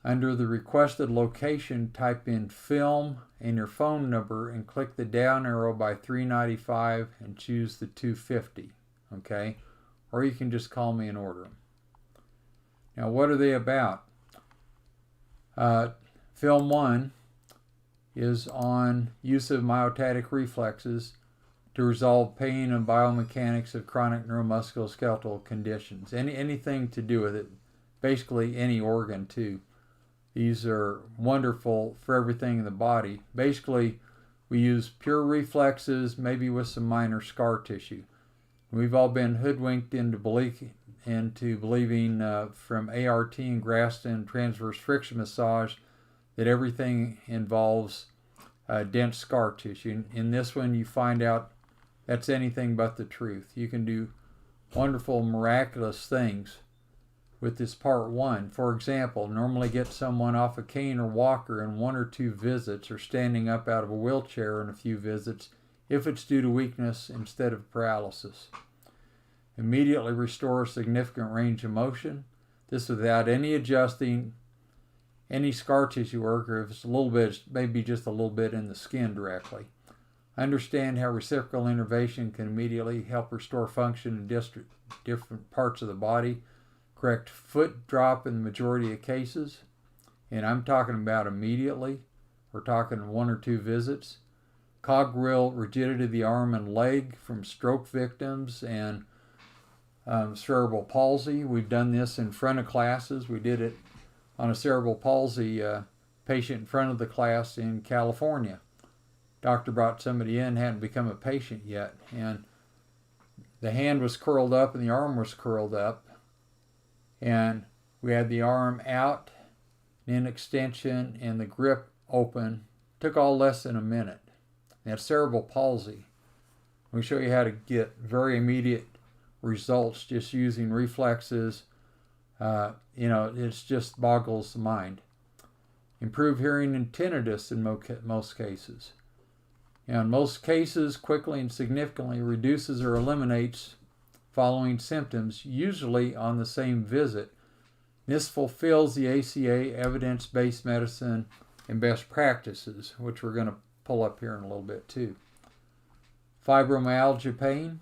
Speaker 1: Under the requested location, type in film and your phone number and click the down arrow by $395 and choose the $250. Okay? Or you can just call me and order them. Now, what are they about? Film 1 is on use of myotatic reflexes to resolve pain and biomechanics of chronic neuromusculoskeletal conditions. Anything to do with it, basically any organ too. These are wonderful for everything in the body. Basically, we use pure reflexes, maybe with some minor scar tissue. We've all been hoodwinked into believing from ART and Graston transverse friction massage that everything involves dense scar tissue. In this one, you find out that's anything but the truth. You can do wonderful, miraculous things with this part 1. For example, normally get someone off a cane or walker in 1 or 2 visits, or standing up out of a wheelchair in a few visits, if it's due to weakness instead of paralysis. Immediately restore significant range of motion. This without any adjusting any scar tissue work, or if it's a little bit, maybe just a little bit in the skin directly. Understand how reciprocal innervation can immediately help restore function in different parts of the body. Correct foot drop in the majority of cases, and I'm talking about immediately. We're talking 1 or 2 visits. Cogwheel rigidity of the arm and leg from stroke victims and cerebral palsy. We've done this in front of classes. We did it on a cerebral palsy patient in front of the class in California. Doctor brought somebody in, hadn't become a patient yet, and the hand was curled up and the arm was curled up, and we had the arm out in extension and the grip open. Took all less than a minute. That's cerebral palsy. We show you how to get very immediate results just using reflexes. It just boggles the mind. Improve hearing and tinnitus in most cases. In most cases, quickly and significantly reduces or eliminates following symptoms, usually on the same visit. This fulfills the ACA evidence-based medicine and best practices, which we're going to pull up here in a little bit too. Fibromyalgia pain.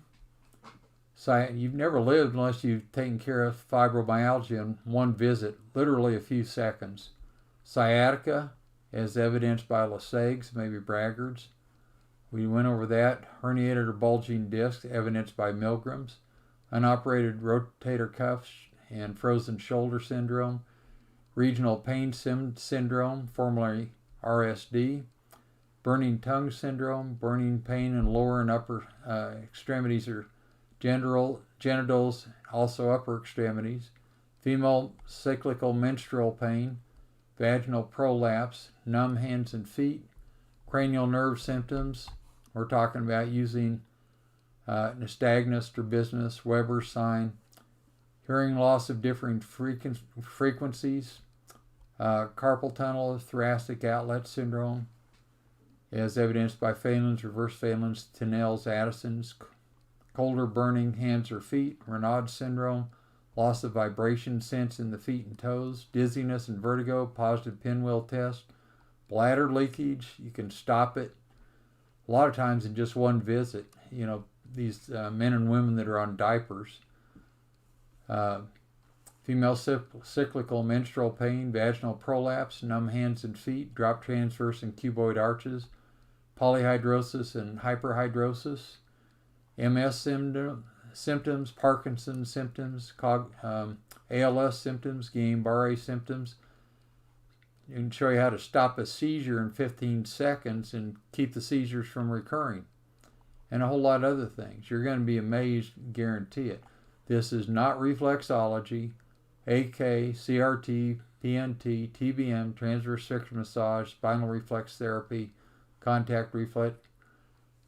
Speaker 1: You've never lived unless you've taken care of fibromyalgia in 1 visit, literally a few seconds. Sciatica, as evidenced by Lassegs, maybe Braggards. We went over that. Herniated or bulging discs, evidenced by Milgram's. Unoperated rotator cuffs and frozen shoulder syndrome. Regional pain syndrome, formerly RSD. Burning tongue syndrome, burning pain in lower and upper extremities or genitals, also upper extremities. Female cyclical menstrual pain, vaginal prolapse, numb hands and feet, cranial nerve symptoms. We're talking about using nystagmus, strabismus, Weber's sign, hearing loss of differing frequencies, carpal tunnel, thoracic outlet syndrome, as evidenced by Phelan's, reverse Phelan's, Tinel's, Addison's, colder burning hands or feet, Raynaud's syndrome, loss of vibration sense in the feet and toes, dizziness and vertigo, positive pinwheel test, bladder leakage, you can stop it a lot of times in just one visit. You know, these men and women that are on diapers. Female cyclical menstrual pain, vaginal prolapse, numb hands and feet, drop transverse and cuboid arches, polyhidrosis and hyperhidrosis, MS symptoms, Parkinson's symptoms, ALS symptoms, Guillain-Barré symptoms. You can show you how to stop a seizure in 15 seconds and keep the seizures from recurring, and a whole lot of other things. You're going to be amazed, guarantee it. This is not reflexology, AK, CRT, PNT, TBM, transverse friction massage, spinal reflex therapy, contact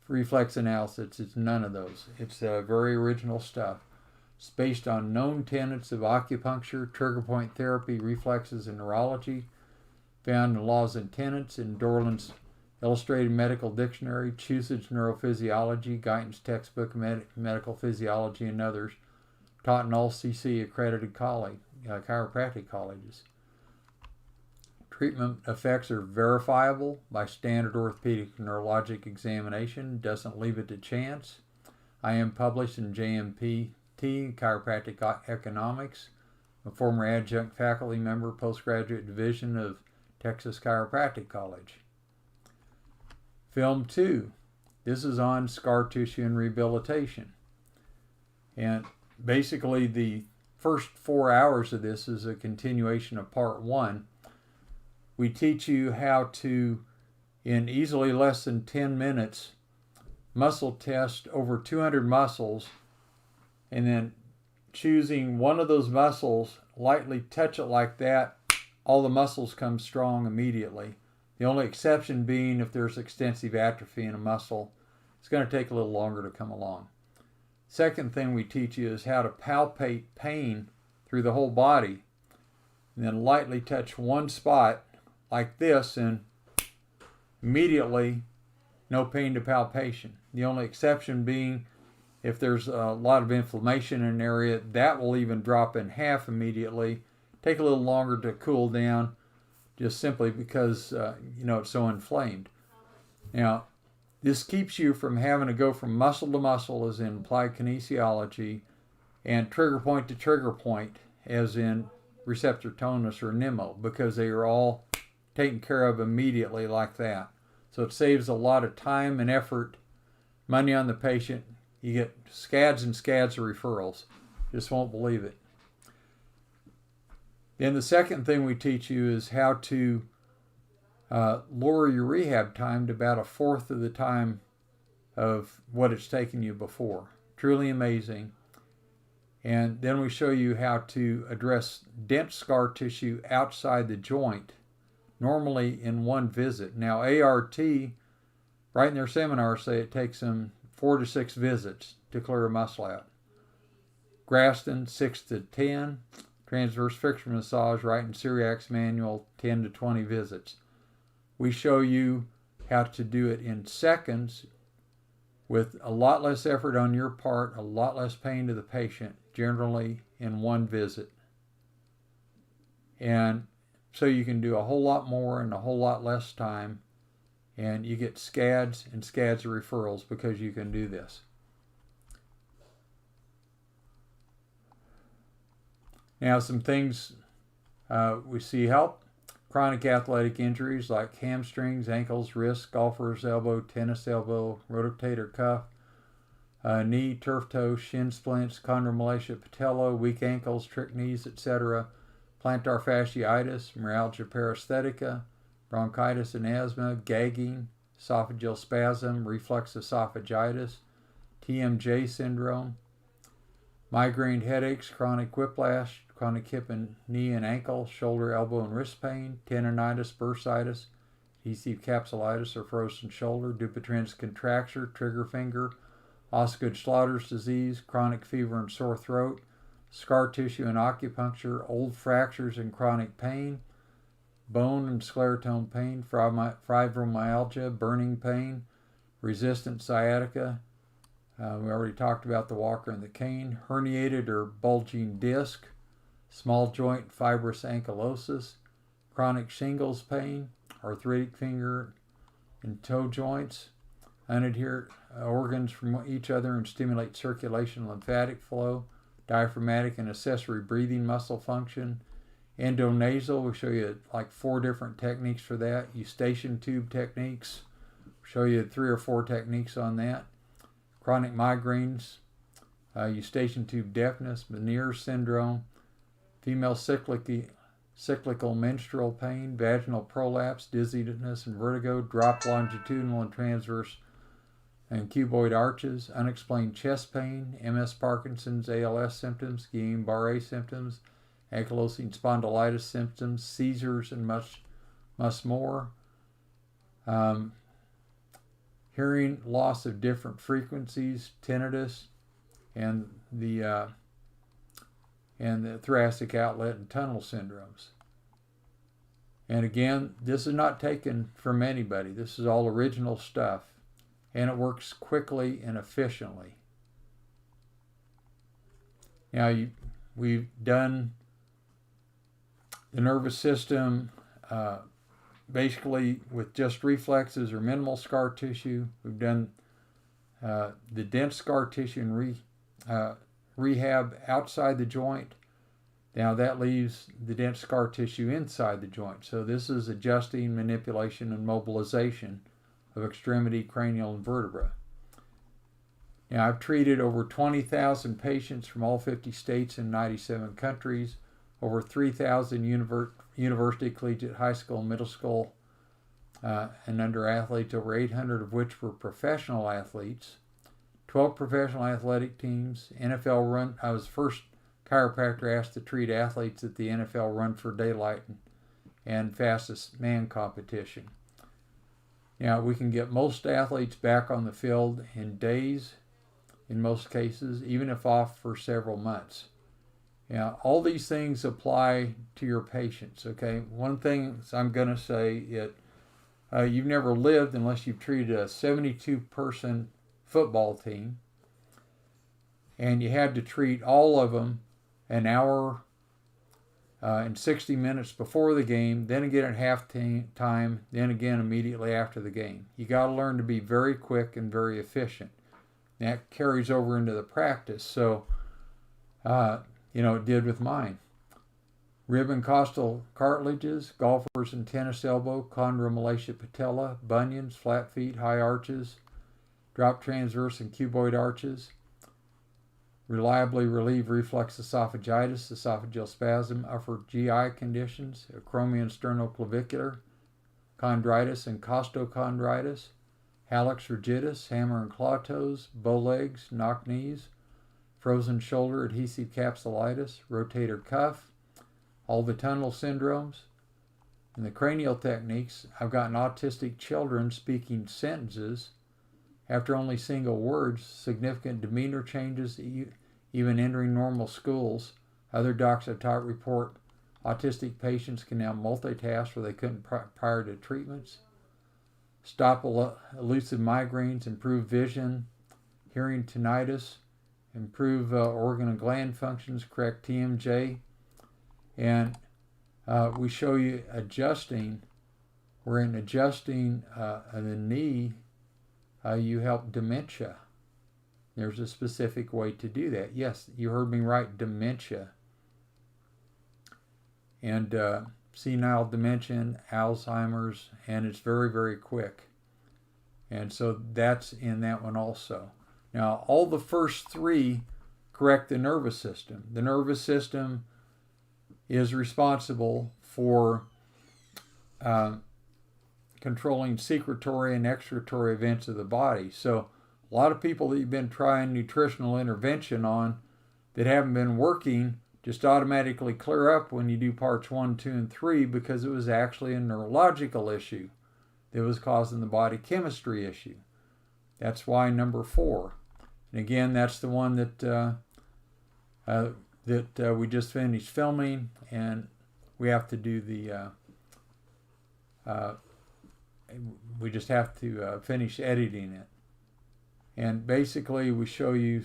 Speaker 1: reflex analysis. It's none of those. It's very original stuff. It's based on known tenets of acupuncture, trigger point therapy, reflexes, and neurology, found in Laws and Tenets in Dorland's Illustrated Medical Dictionary, Chusage Neurophysiology, Guyton's Textbook of Medical Physiology, and others, taught in all CC accredited chiropractic colleges. Treatment effects are verifiable by standard orthopedic neurologic examination, doesn't leave it to chance. I am published in JMPT, Chiropractic Economics, a former adjunct faculty member, postgraduate division of Texas Chiropractic College. Film 2. This is on scar tissue and rehabilitation. And basically the first 4 hours of this is a continuation of part 1. We teach you how to, in easily less than 10 minutes, muscle test over 200 muscles, and then choosing one of those muscles, lightly touch it like that, all the muscles come strong immediately. The only exception being if there's extensive atrophy in a muscle, it's going to take a little longer to come along. Second thing we teach you is how to palpate pain through the whole body, and then lightly touch one spot like this, and immediately no pain to palpation. The only exception being if there's a lot of inflammation in an area, that will even drop in half immediately. Take a little longer to cool down, just simply because it's so inflamed. Now, this keeps you from having to go from muscle to muscle, as in applied kinesiology, and trigger point to trigger point, as in receptor tonus or NEMO, because they are all taken care of immediately like that. So it saves a lot of time and effort, money on the patient. You get scads and scads of referrals. Just won't believe it. Then the second thing we teach you is how to lower your rehab time to about 1/4 of the time of what it's taken you before. Truly amazing. And then we show you how to address dense scar tissue outside the joint, normally in one visit. Now, ART, right in their seminar, say it takes them 4 to 6 visits to clear a muscle out. Graston, 6 to 10. Transverse friction massage, right in Cyriac's manual, 10 to 20 visits. We show you how to do it in seconds with a lot less effort on your part, a lot less pain to the patient, generally in one visit. And so you can do a whole lot more in a whole lot less time, and you get scads and scads of referrals because you can do this. Now, some things we see help. Chronic athletic injuries like hamstrings, ankles, wrists, golfer's elbow, tennis elbow, rotator cuff, knee, turf toe, shin splints, chondromalacia patella, weak ankles, trick knees, etc. Plantar fasciitis, myalgia paresthetica, bronchitis and asthma, gagging, esophageal spasm, reflux esophagitis, TMJ syndrome, migraine headaches, chronic whiplash, chronic hip and knee and ankle, shoulder, elbow, and wrist pain, tendonitis, bursitis, adhesive capsulitis or frozen shoulder, Dupuytren's contracture, trigger finger, Osgood-Schlatters disease, chronic fever and sore throat, scar tissue and acupuncture, old fractures and chronic pain, bone and sclerotome pain, fibromyalgia, burning pain, resistant sciatica. We already talked about the walker and the cane, herniated or bulging disc, small joint fibrous ankylosis, chronic shingles pain, arthritic finger and toe joints, unadhere organs from each other and stimulate circulation, lymphatic flow, diaphragmatic and accessory breathing muscle function. Endonasal, we'll show you like 4 different techniques for that. Eustachian tube techniques, we'll show you 3 or 4 techniques on that. Chronic migraines, Eustachian tube deafness, Meniere's syndrome, female cyclical menstrual pain, vaginal prolapse, dizziness and vertigo, drop longitudinal and transverse and cuboid arches, unexplained chest pain, MS Parkinson's, ALS symptoms, Guillain-Barré symptoms, ankylosing spondylitis symptoms, seizures, and much more. Hearing loss of different frequencies, tinnitus, and the thoracic outlet and tunnel syndromes. And again, this is not taken from anybody. This is all original stuff, and it works quickly and efficiently. Now, we've done the nervous system basically with just reflexes or minimal scar tissue. We've done the dense scar tissue and rehab outside the joint. Now that leaves the dense scar tissue inside the joint. So this is adjusting, manipulation, and mobilization of extremity, cranial, and vertebra. Now I've treated over 20,000 patients from all 50 states and 97 countries, over 3,000 university, collegiate, high school, middle school, and under athletes, over 800 of which were professional athletes, 12 professional athletic teams, NFL run. I was the first chiropractor asked to treat athletes at the NFL Run for Daylight and Fastest Man competition. Now, we can get most athletes back on the field in days, in most cases, even if off for several months. Now, all these things apply to your patients, okay? One thing I'm going to say is you've never lived unless you've treated a 72-person football team, and you had to treat all of them an hour and 60 minutes before the game, then again at halftime, then again immediately after the game. You got to learn to be very quick and very efficient. That carries over into the practice. So, it did with mine. Rib and costal cartilages, golfers and tennis elbow, chondromalacia patella, bunions, flat feet, high arches, drop transverse and cuboid arches. Reliably relieve reflux esophagitis, esophageal spasm, upper GI conditions, acromion sternoclavicular, chondritis and costochondritis, hallux rigidus, hammer and claw toes, bow legs, knock knees, frozen shoulder adhesive capsulitis, rotator cuff, all the tunnel syndromes. In the cranial techniques, I've gotten autistic children speaking sentences after only single words, significant demeanor changes, even entering normal schools. Other docs I've taught report autistic patients can now multitask where they couldn't prior to treatments. Stop elusive migraines, improve vision, hearing tinnitus, improve organ and gland functions, correct TMJ. And we show you adjusting. We're in adjusting the knee. You help dementia. There's a specific way to do that. Yes, you heard me right, dementia. And senile dementia, Alzheimer's, and it's very, very quick. And so that's in that one also. Now, all the first 3 correct the nervous system. The nervous system is responsible for controlling secretory and excretory events of the body. So a lot of people that you've been trying nutritional intervention on that haven't been working just automatically clear up when you do parts 1, 2, and 3 because it was actually a neurological issue that was causing the body chemistry issue. That's why number 4. And again, that's the one that we just finished filming, and we have to do we just have to finish editing it. And basically we show you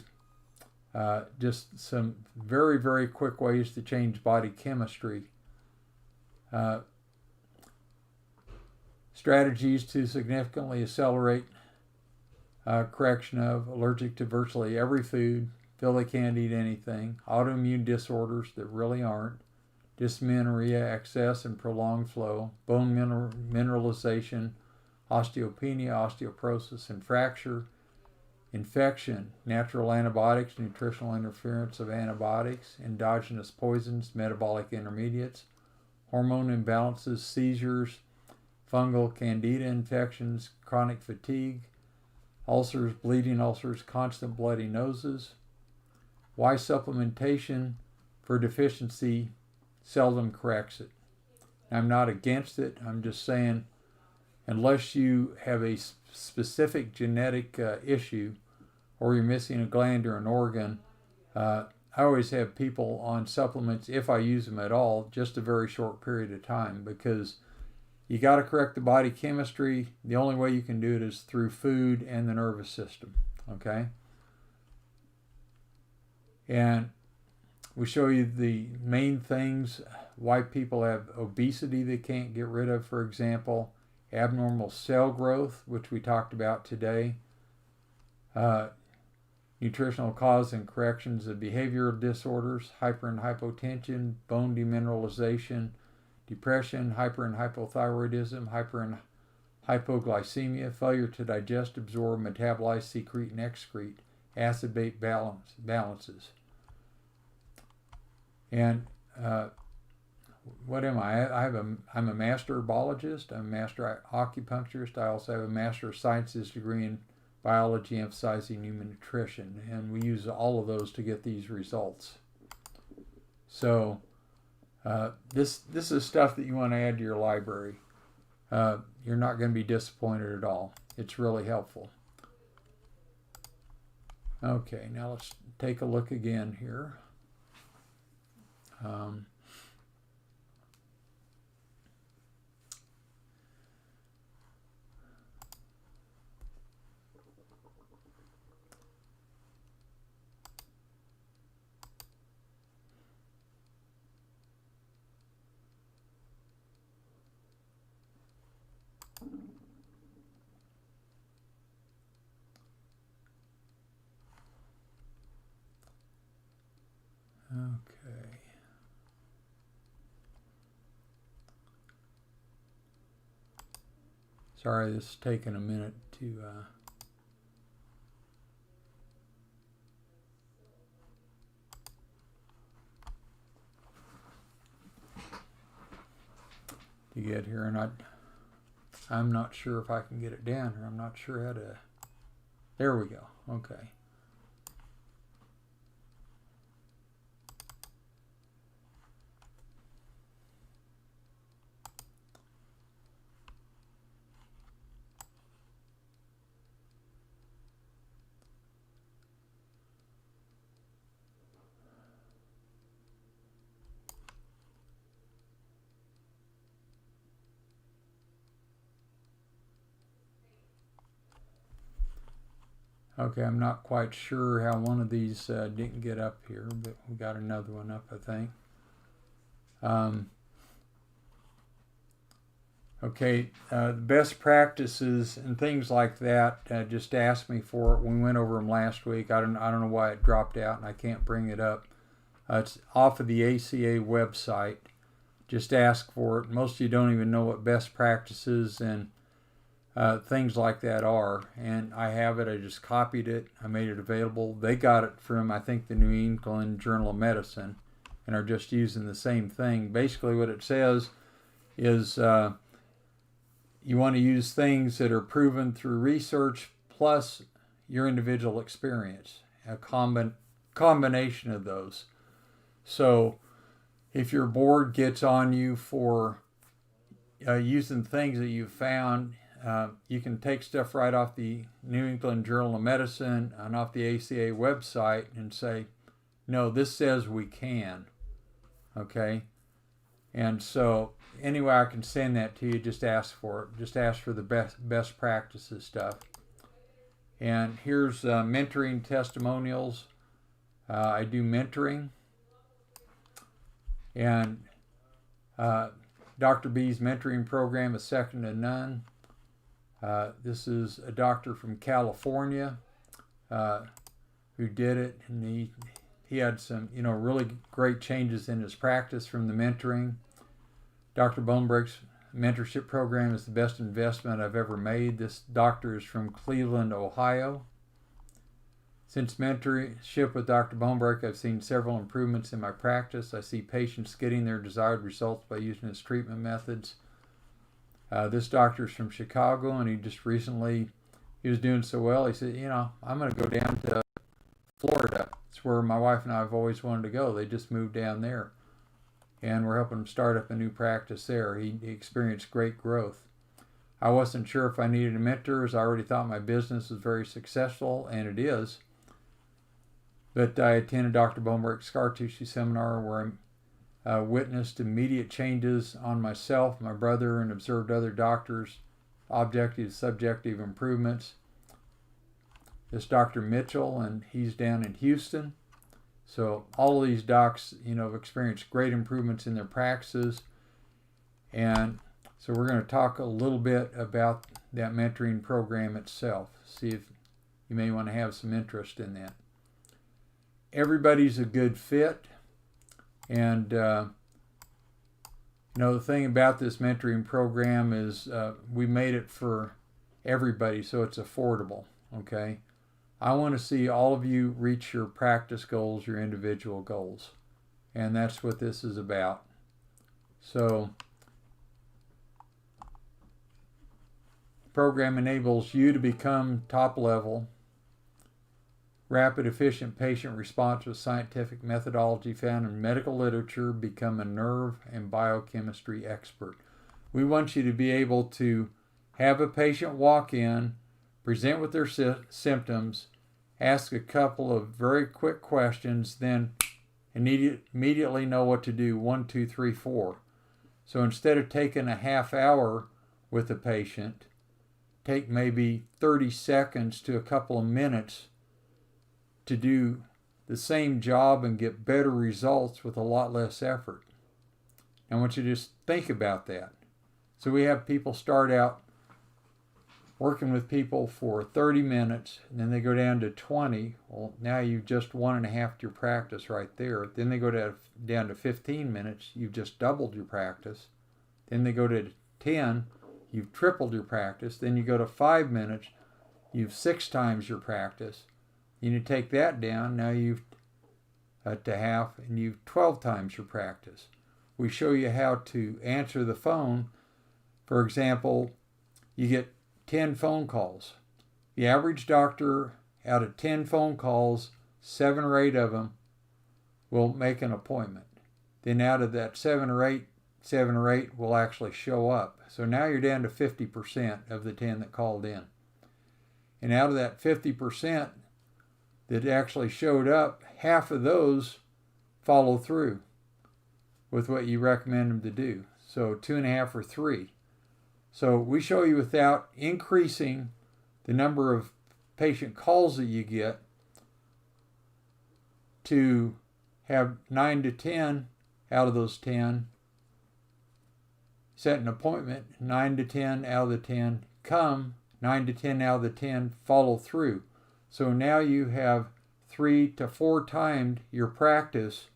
Speaker 1: just some very, very quick ways to change body chemistry. Strategies to significantly accelerate correction of allergic to virtually every food, feel they can't eat anything, autoimmune disorders that really aren't, dysmenorrhea, excess and prolonged flow, bone mineralization, osteopenia, osteoporosis and fracture, infection, natural antibiotics, nutritional interference of antibiotics, endogenous poisons, metabolic intermediates, hormone imbalances, seizures, fungal candida infections, chronic fatigue, ulcers, bleeding ulcers, constant bloody noses. Why supplementation for deficiency seldom corrects it. I'm not against it. I'm just saying, unless you have a specific genetic issue or you're missing a gland or an organ, I always have people on supplements, if I use them at all, just a very short period of time, because you got to correct the body chemistry. The only way you can do it is through food and the nervous system, okay? And we show you the main things why people have obesity they can't get rid of, for example, abnormal cell growth, which we talked about today, nutritional cause and corrections of behavioral disorders, hyper and hypotension, bone demineralization, depression, hyper and hypothyroidism, hyper and hypoglycemia, failure to digest, absorb, metabolize, secrete, and excrete, acid-base balances. And what am I? I'm a master herbologist. I'm a master acupuncturist. I also have a Master of Sciences degree in biology emphasizing human nutrition. And we use all of those to get these results. So this is stuff that you want to add to your library. You're not going to be disappointed at all. It's really helpful. Okay, now let's take a look again here. Okay. Sorry, this is taking a minute to get here, and I'm not sure if I can get it down here. I'm not sure how to. There we go. Okay. Okay, I'm not quite sure how one of these didn't get up here, but we got another one up, I think. Okay, best practices and things like that, just ask me for it. We went over them last week. I don't know why it dropped out, and I can't bring it up. It's off of the ACA website. Just ask for it. Most of you don't even know what best practices and things like that are, and I have it. I just copied it. I made it available. They got it from, I think, the New England Journal of Medicine, and are just using the same thing. Basically what it says is you want to use things that are proven through research plus your individual experience, a combination of those. So if your board gets on you for using things that you've found, you can take stuff right off the New England Journal of Medicine and off the ACA website and say, no, this says we can. Okay? And so anyway, I can send that to you. Just ask for it. Just ask for the best practices stuff. And here's mentoring testimonials. I do mentoring. And Dr. B's mentoring program is second to none. This is a doctor from California uh, who did it, and he had some really great changes in his practice from the mentoring. Dr. Bonebrake's mentorship program is the best investment I've ever made. This doctor is from Cleveland, Ohio. Since mentorship with Dr. Bonebrake, I've seen several improvements in my practice. I see patients getting their desired results by using his treatment methods. This doctor is from Chicago, and he was doing so well, he said, I'm going to go down to Florida. It's where my wife and I have always wanted to go. They just moved down there, and we're helping him start up a new practice there. He experienced great growth. I wasn't sure if I needed a mentor, as I already thought my business was very successful, and it is. But I attended Dr. Bonebrake's scar tissue seminar, where I witnessed immediate changes on myself, my brother, and observed other doctors' objective, subjective improvements. This Dr. Mitchell, and he's down in Houston. So all of these docs, have experienced great improvements in their practices. And so we're going to talk a little bit about that mentoring program itself. See if you may want to have some interest in that. Everybody's a good fit. And, the thing about this mentoring program is we made it for everybody, so it's affordable, okay? I want to see all of you reach your practice goals, your individual goals. And that's what this is about. So, the program enables you to become top level, rapid, efficient patient response with scientific methodology found in medical literature, become a nerve and biochemistry expert. We want you to be able to have a patient walk in, present with their symptoms, ask a couple of very quick questions, then immediately know what to do, 1, 2, 3, 4. So instead of taking a half hour with a patient, take maybe 30 seconds to a couple of minutes to do the same job and get better results with a lot less effort. I want you to just think about that. So we have people start out working with people for 30 minutes, and then they go down to 20. Well, now you've just 1.5 your practice right there. Then they go down to 15 minutes. You've just doubled your practice. Then they go to 10. You've tripled your practice. Then you go to 5 minutes. You've 6 times your practice. You take that down, now you've to half, and you've 12 times your practice. We show you how to answer the phone. For example, you get 10 phone calls. The average doctor, out of 10 phone calls, 7 or 8 of them will make an appointment. Then out of that 7 or 8 will actually show up. So now you're down to 50% of the 10 that called in. And out of that 50%, that actually showed up, half of those follow through with what you recommend them to do. So 2.5 or 3. So we show you without increasing the number of patient calls that you get to have 9 to 10 out of those 10 set an appointment, 9 to 10 out of the 10 come, 9 to 10 out of the 10 follow through. So now you have 3 to 4 times your practice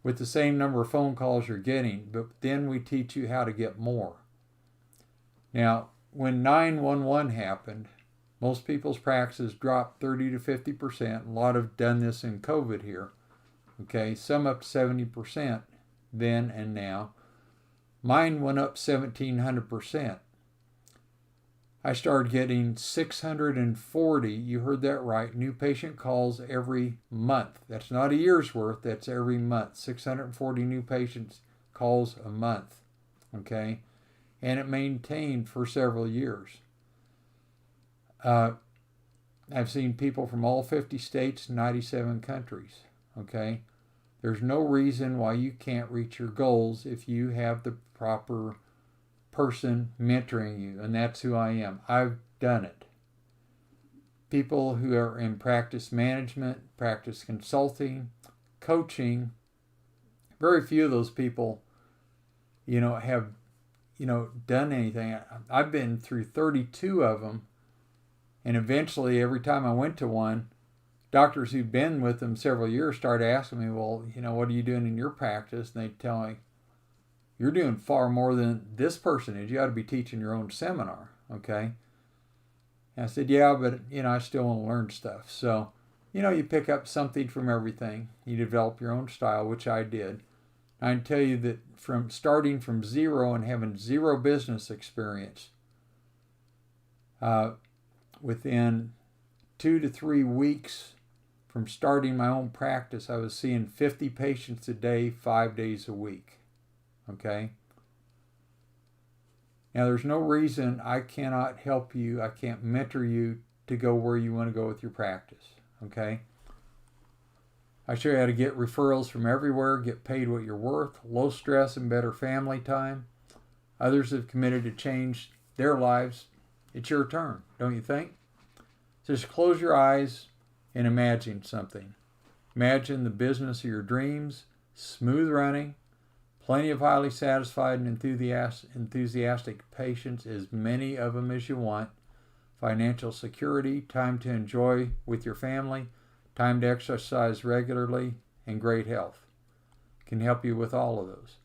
Speaker 1: with the same number of phone calls you're getting, but then we teach you how to get more. Now, when 911 happened, most people's practices dropped 30 to 50%. A lot have done this in COVID here. Okay, some up to 70% then and now. Mine went up 1,700%. I started getting 640, you heard that right, new patient calls every month. That's not a year's worth, that's every month. 640 new patients calls a month, okay? And it maintained for several years. I've seen people from all 50 states, 97 countries, okay? There's no reason why you can't reach your goals if you have the proper person mentoring you, and that's who I am. I've done it. People who are in practice management, practice consulting, coaching, very few of those people, have done anything. I've been through 32 of them, and eventually every time I went to one, doctors who'd been with them several years started asking me, well, what are you doing in your practice? And they'd tell me, you're doing far more than this person is. You ought to be teaching your own seminar, okay? And I said, yeah, but, I still want to learn stuff. So, you pick up something from everything. You develop your own style, which I did. I can tell you that from starting from zero and having zero business experience, within 2 to 3 weeks from starting my own practice, I was seeing 50 patients a day, 5 days a week. Okay? Now, there's no reason I cannot help you, I can't mentor you to go where you want to go with your practice. Okay? I show you how to get referrals from everywhere, get paid what you're worth, low stress and better family time. Others have committed to change their lives. It's your turn, don't you think? Just close your eyes and imagine something. Imagine the business of your dreams, smooth running, plenty of highly satisfied and enthusiastic patients, as many of them as you want, financial security, time to enjoy with your family, time to exercise regularly, and great health. Can help you with all of those.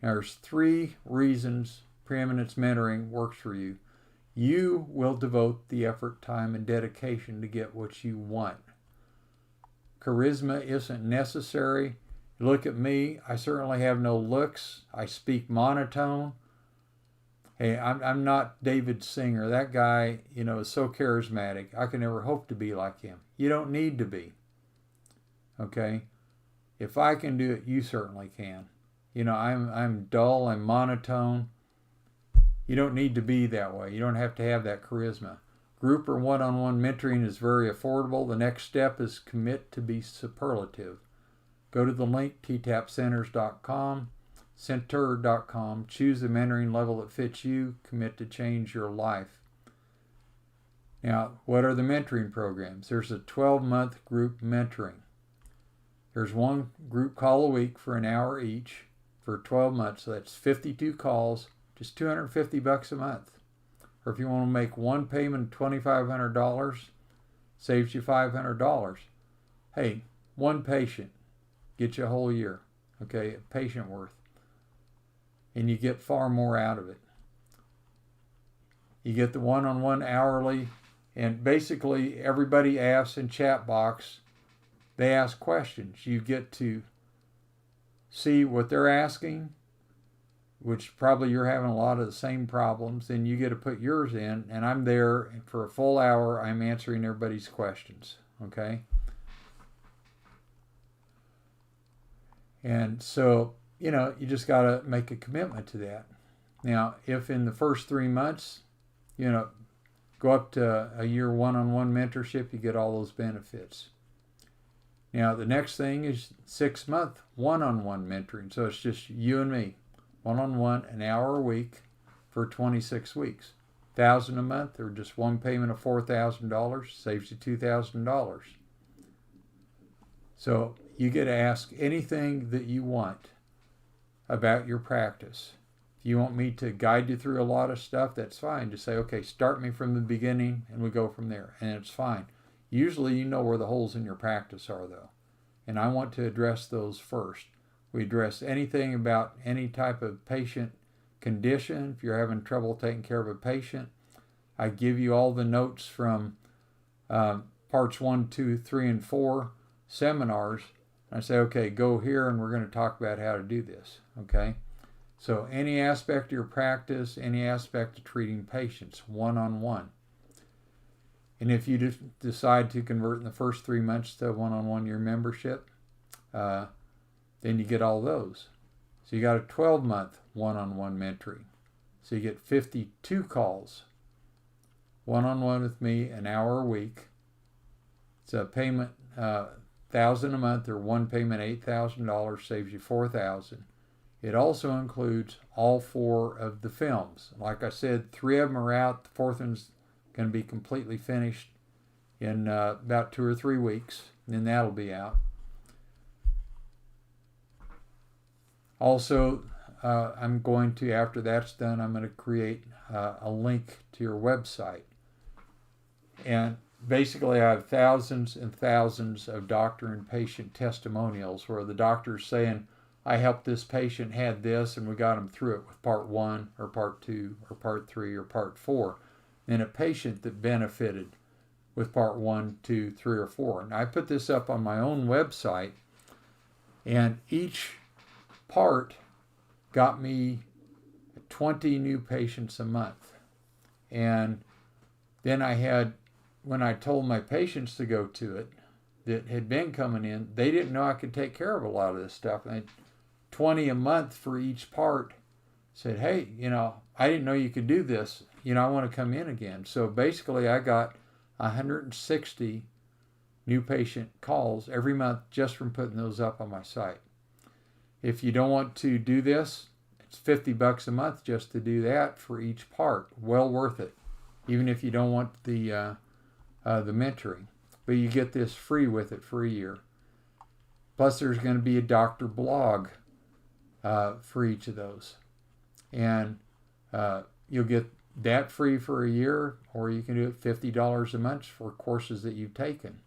Speaker 1: Now, there's 3 reasons Preeminence Mentoring works for you. You will devote the effort, time, and dedication to get what you want. Charisma isn't necessary. Look at me. I certainly have no looks. I speak monotone. Hey, I'm not David Singer. That guy, is so charismatic. I can never hope to be like him. You don't need to be. Okay? If I can do it, you certainly can. I'm dull. I'm monotone. You don't need to be that way. You don't have to have that charisma. Group or one-on-one mentoring is very affordable. The next step is commit to be superlative. Go to the link, ttapcenters.com, center.com. Choose the mentoring level that fits you. Commit to change your life. Now, what are the mentoring programs? There's a 12-month group mentoring. There's one group call a week for an hour each for 12 months. So that's 52 calls, just $250 a month. Or if you want to make one payment of $2,500, saves you $500. Hey, one patient gets you a whole year. Okay, a patient worth. And you get far more out of it. You get the one-on-one hourly, and basically everybody asks in chat box, they ask questions. You get to see what they're asking, which probably you're having a lot of the same problems, and you get to put yours in, and I'm there for a full hour. I'm answering everybody's questions, okay? And so, you just got to make a commitment to that. Now, if in the first 3 months, go up to a year one-on-one mentorship, you get all those benefits. Now, the next thing is 6-month one-on-one mentoring. So it's just you and me. One-on-one, an hour a week for 26 weeks. $1,000 a month, or just one payment of $4,000 saves you $2,000. So you get to ask anything that you want about your practice. If you want me to guide you through a lot of stuff, that's fine. Just say, okay, start me from the beginning, and we go from there, and it's fine. Usually you know where the holes in your practice are, though, and I want to address those first. We address anything about any type of patient condition. If you're having trouble taking care of a patient, I give you all the notes from parts 1, 2, 3, and 4 seminars. I say, okay, go here, and we're going to talk about how to do this, okay? So any aspect of your practice, any aspect of treating patients, one-on-one. And if you decide to convert in the first 3 months to one-on-one year membership, then you get all those. So you got a 12-month one-on-one mentoring. So you get 52 calls, one-on-one with me, an hour a week. It's a payment, $1,000 a month, or one payment, $8,000, saves you $4,000. It also includes all 4 of the films. Like I said, 3 of them are out. The 4th one's going to be completely finished in about 2 or 3 weeks, and then that'll be out. Also, I'm going to, after that's done, I'm going to create a link to your website. And basically, I have thousands and thousands of doctor and patient testimonials where the doctor's saying, I helped this patient, had this, and we got them through it with part 1 or part 2 or part 3 or part 4. And a patient that benefited with part 1, 2, 3, or 4. And I put this up on my own website, and each part got me 20 new patients a month. And then I had, when I told my patients to go to it that had been coming in, they didn't know I could take care of a lot of this stuff. And 20 a month for each part said, hey, I didn't know you could do this. I want to come in again. So basically I got 160 new patient calls every month just from putting those up on my site. If you don't want to do this, it's $50 a month just to do that for each part. Well worth it, even if you don't want the mentoring. But you get this free with it for a year. Plus, there's going to be a doctor blog for each of those, and you'll get that free for a year, or you can do it $50 a month for courses that you've taken.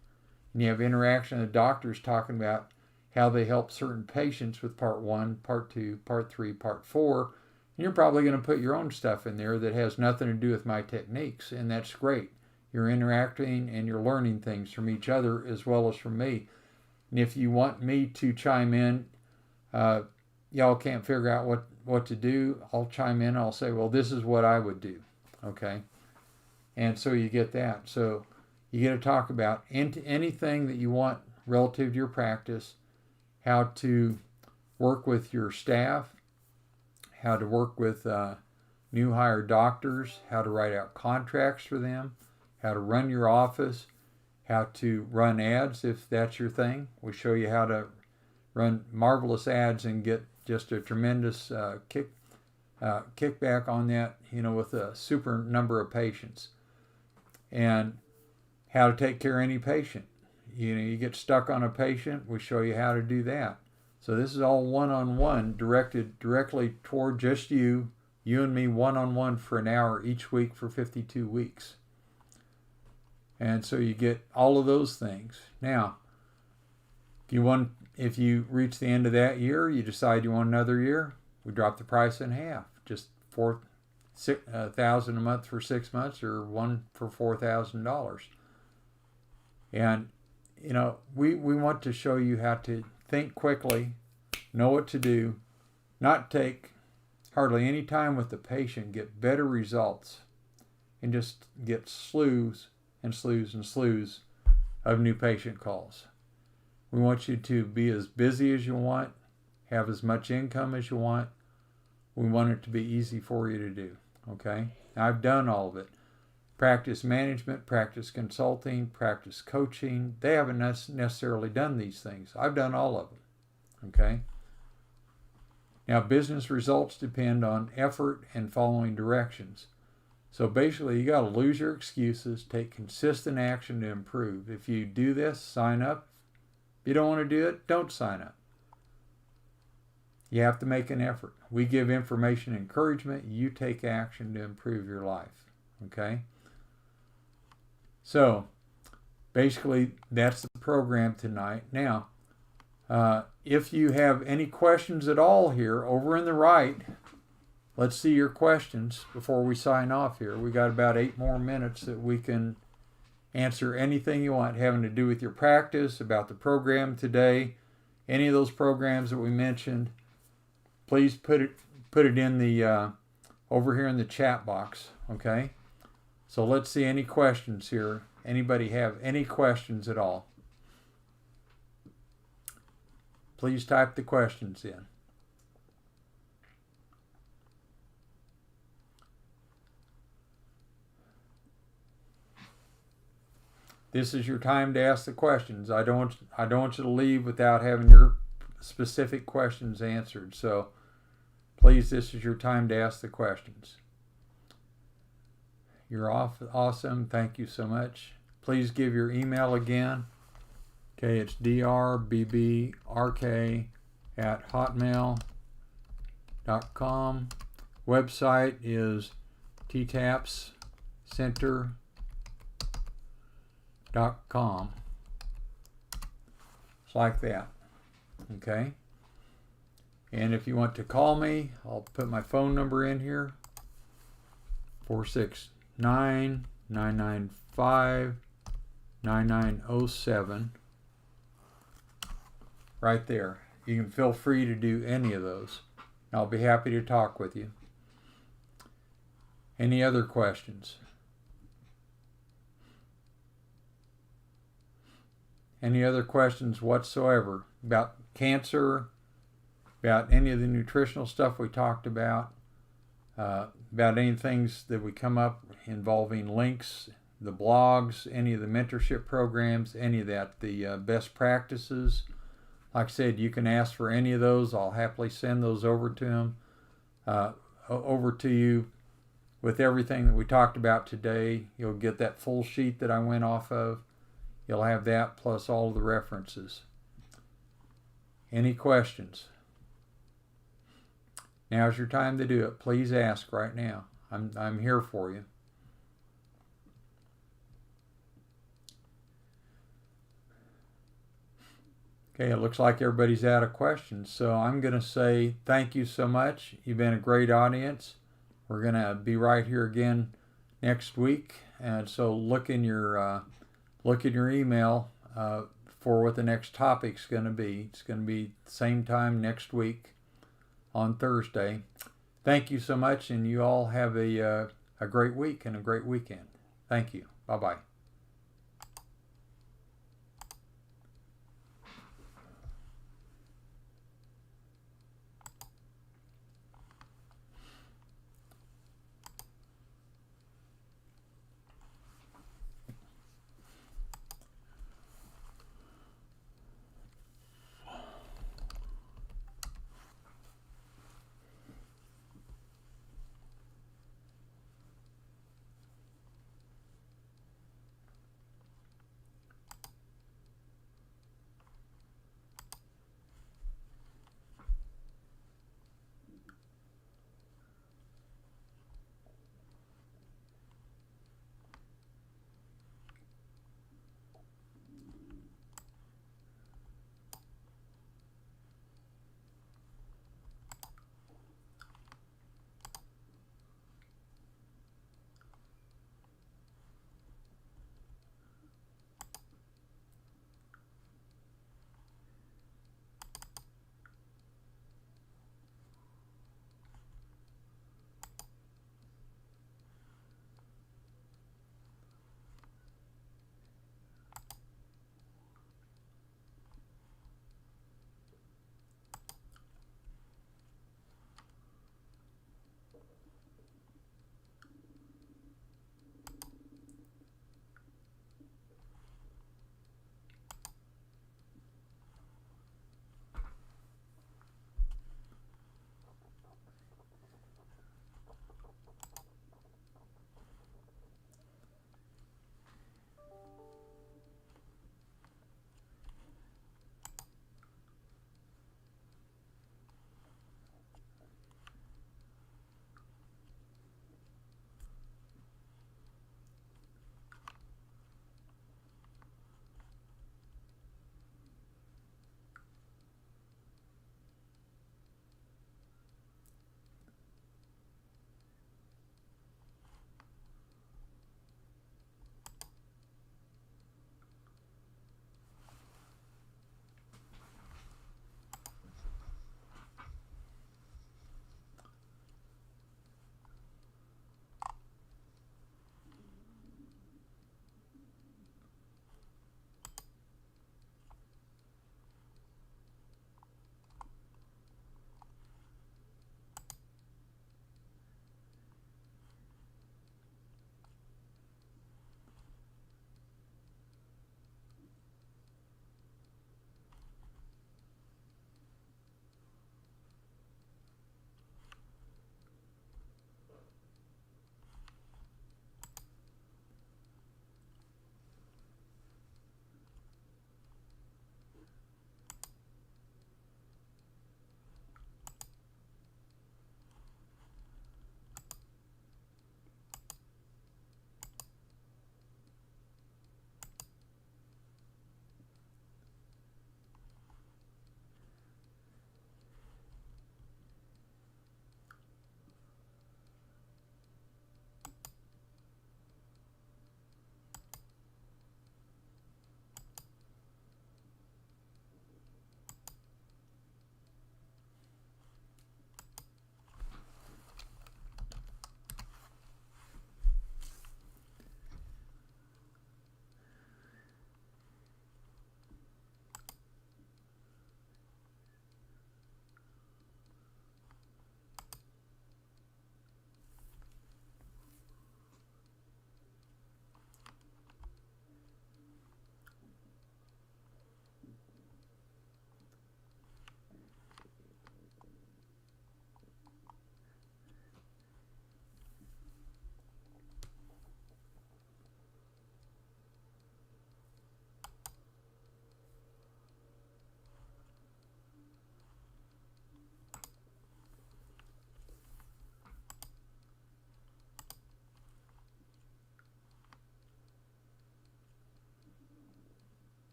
Speaker 1: And you have interaction with doctors talking about how they help certain patients with part 1, part 2, part 3, part 4. And you're probably going to put your own stuff in there that has nothing to do with my techniques, and that's great. You're interacting and you're learning things from each other as well as from me. And if you want me to chime in, y'all can't figure out what to do, I'll chime in. I'll say, well, this is what I would do. Okay? And so you get that. So you get to talk about anything that you want relative to your practice, how to work with your staff, how to work with new hire doctors, how to write out contracts for them, how to run your office, how to run ads if that's your thing. We show you how to run marvelous ads and get just a tremendous kickback on that, with a super number of patients. And how to take care of any patient. You get stuck on a patient, we show you how to do that. So this is all one-on-one, directed directly toward just you and me, one-on-one for an hour each week for 52 weeks. And so you get all of those things. Now, if you reach the end of that year, you decide you want another year, we drop the price in half. Just $4,000 a month for 6 months, or one for $4,000. And we want to show you how to think quickly, know what to do, not take hardly any time with the patient, get better results, and just get slews and slews and slews of new patient calls. We want you to be as busy as you want, have as much income as you want. We want it to be easy for you to do, okay? I've done all of it. Practice management, practice consulting, practice coaching. They haven't necessarily done these things. I've done all of them, okay? Now, business results depend on effort and following directions. So basically, you got to lose your excuses, take consistent action to improve. If you do this, sign up. If you don't want to do it, don't sign up. You have to make an effort. We give information and encouragement. You take action to improve your life, okay? So basically, that's the program tonight. Now, if you have any questions at all here, over in the right, let's see your questions before we sign off here. We got about 8 more minutes that we can answer anything you want having to do with your practice, about the program today, any of those programs that we mentioned. Please put it in the over here in the chat box, okay? So let's see any questions here. Anybody have any questions at all? Please type the questions in. This is your time to ask the questions. I don't want you to leave without having your specific questions answered. So please, this is your time to ask the questions. You're awesome. Thank you so much. Please give your email again. Okay, it's drBBRK@hotmail.com. Website is ttapscenter.com. It's like that. Okay. And if you want to call me, I'll put my phone number in here. 469-995-9907. Right there. You can feel free to do any of those. I'll be happy to talk with you. Any other questions? Any other questions whatsoever about cancer, about any of the nutritional stuff we talked about any things that we come up involving links, the blogs, any of the mentorship programs, any of that, the best practices. Like I said, you can ask for any of those. I'll happily send those over to you with everything that we talked about today. You'll get that full sheet that I went off of. You'll have that plus all of the references. Any questions? Now's your time to do it. Please ask right now. I'm here for you. Okay, it looks like everybody's out of questions. So I'm going to say thank you so much. You've been a great audience. We're going to be right here again next week. And so look in your email for what the next topic's going to be. It's going to be the same time next week on Thursday. Thank you so much, and you all have a great week and a great weekend. Thank you. Bye-bye.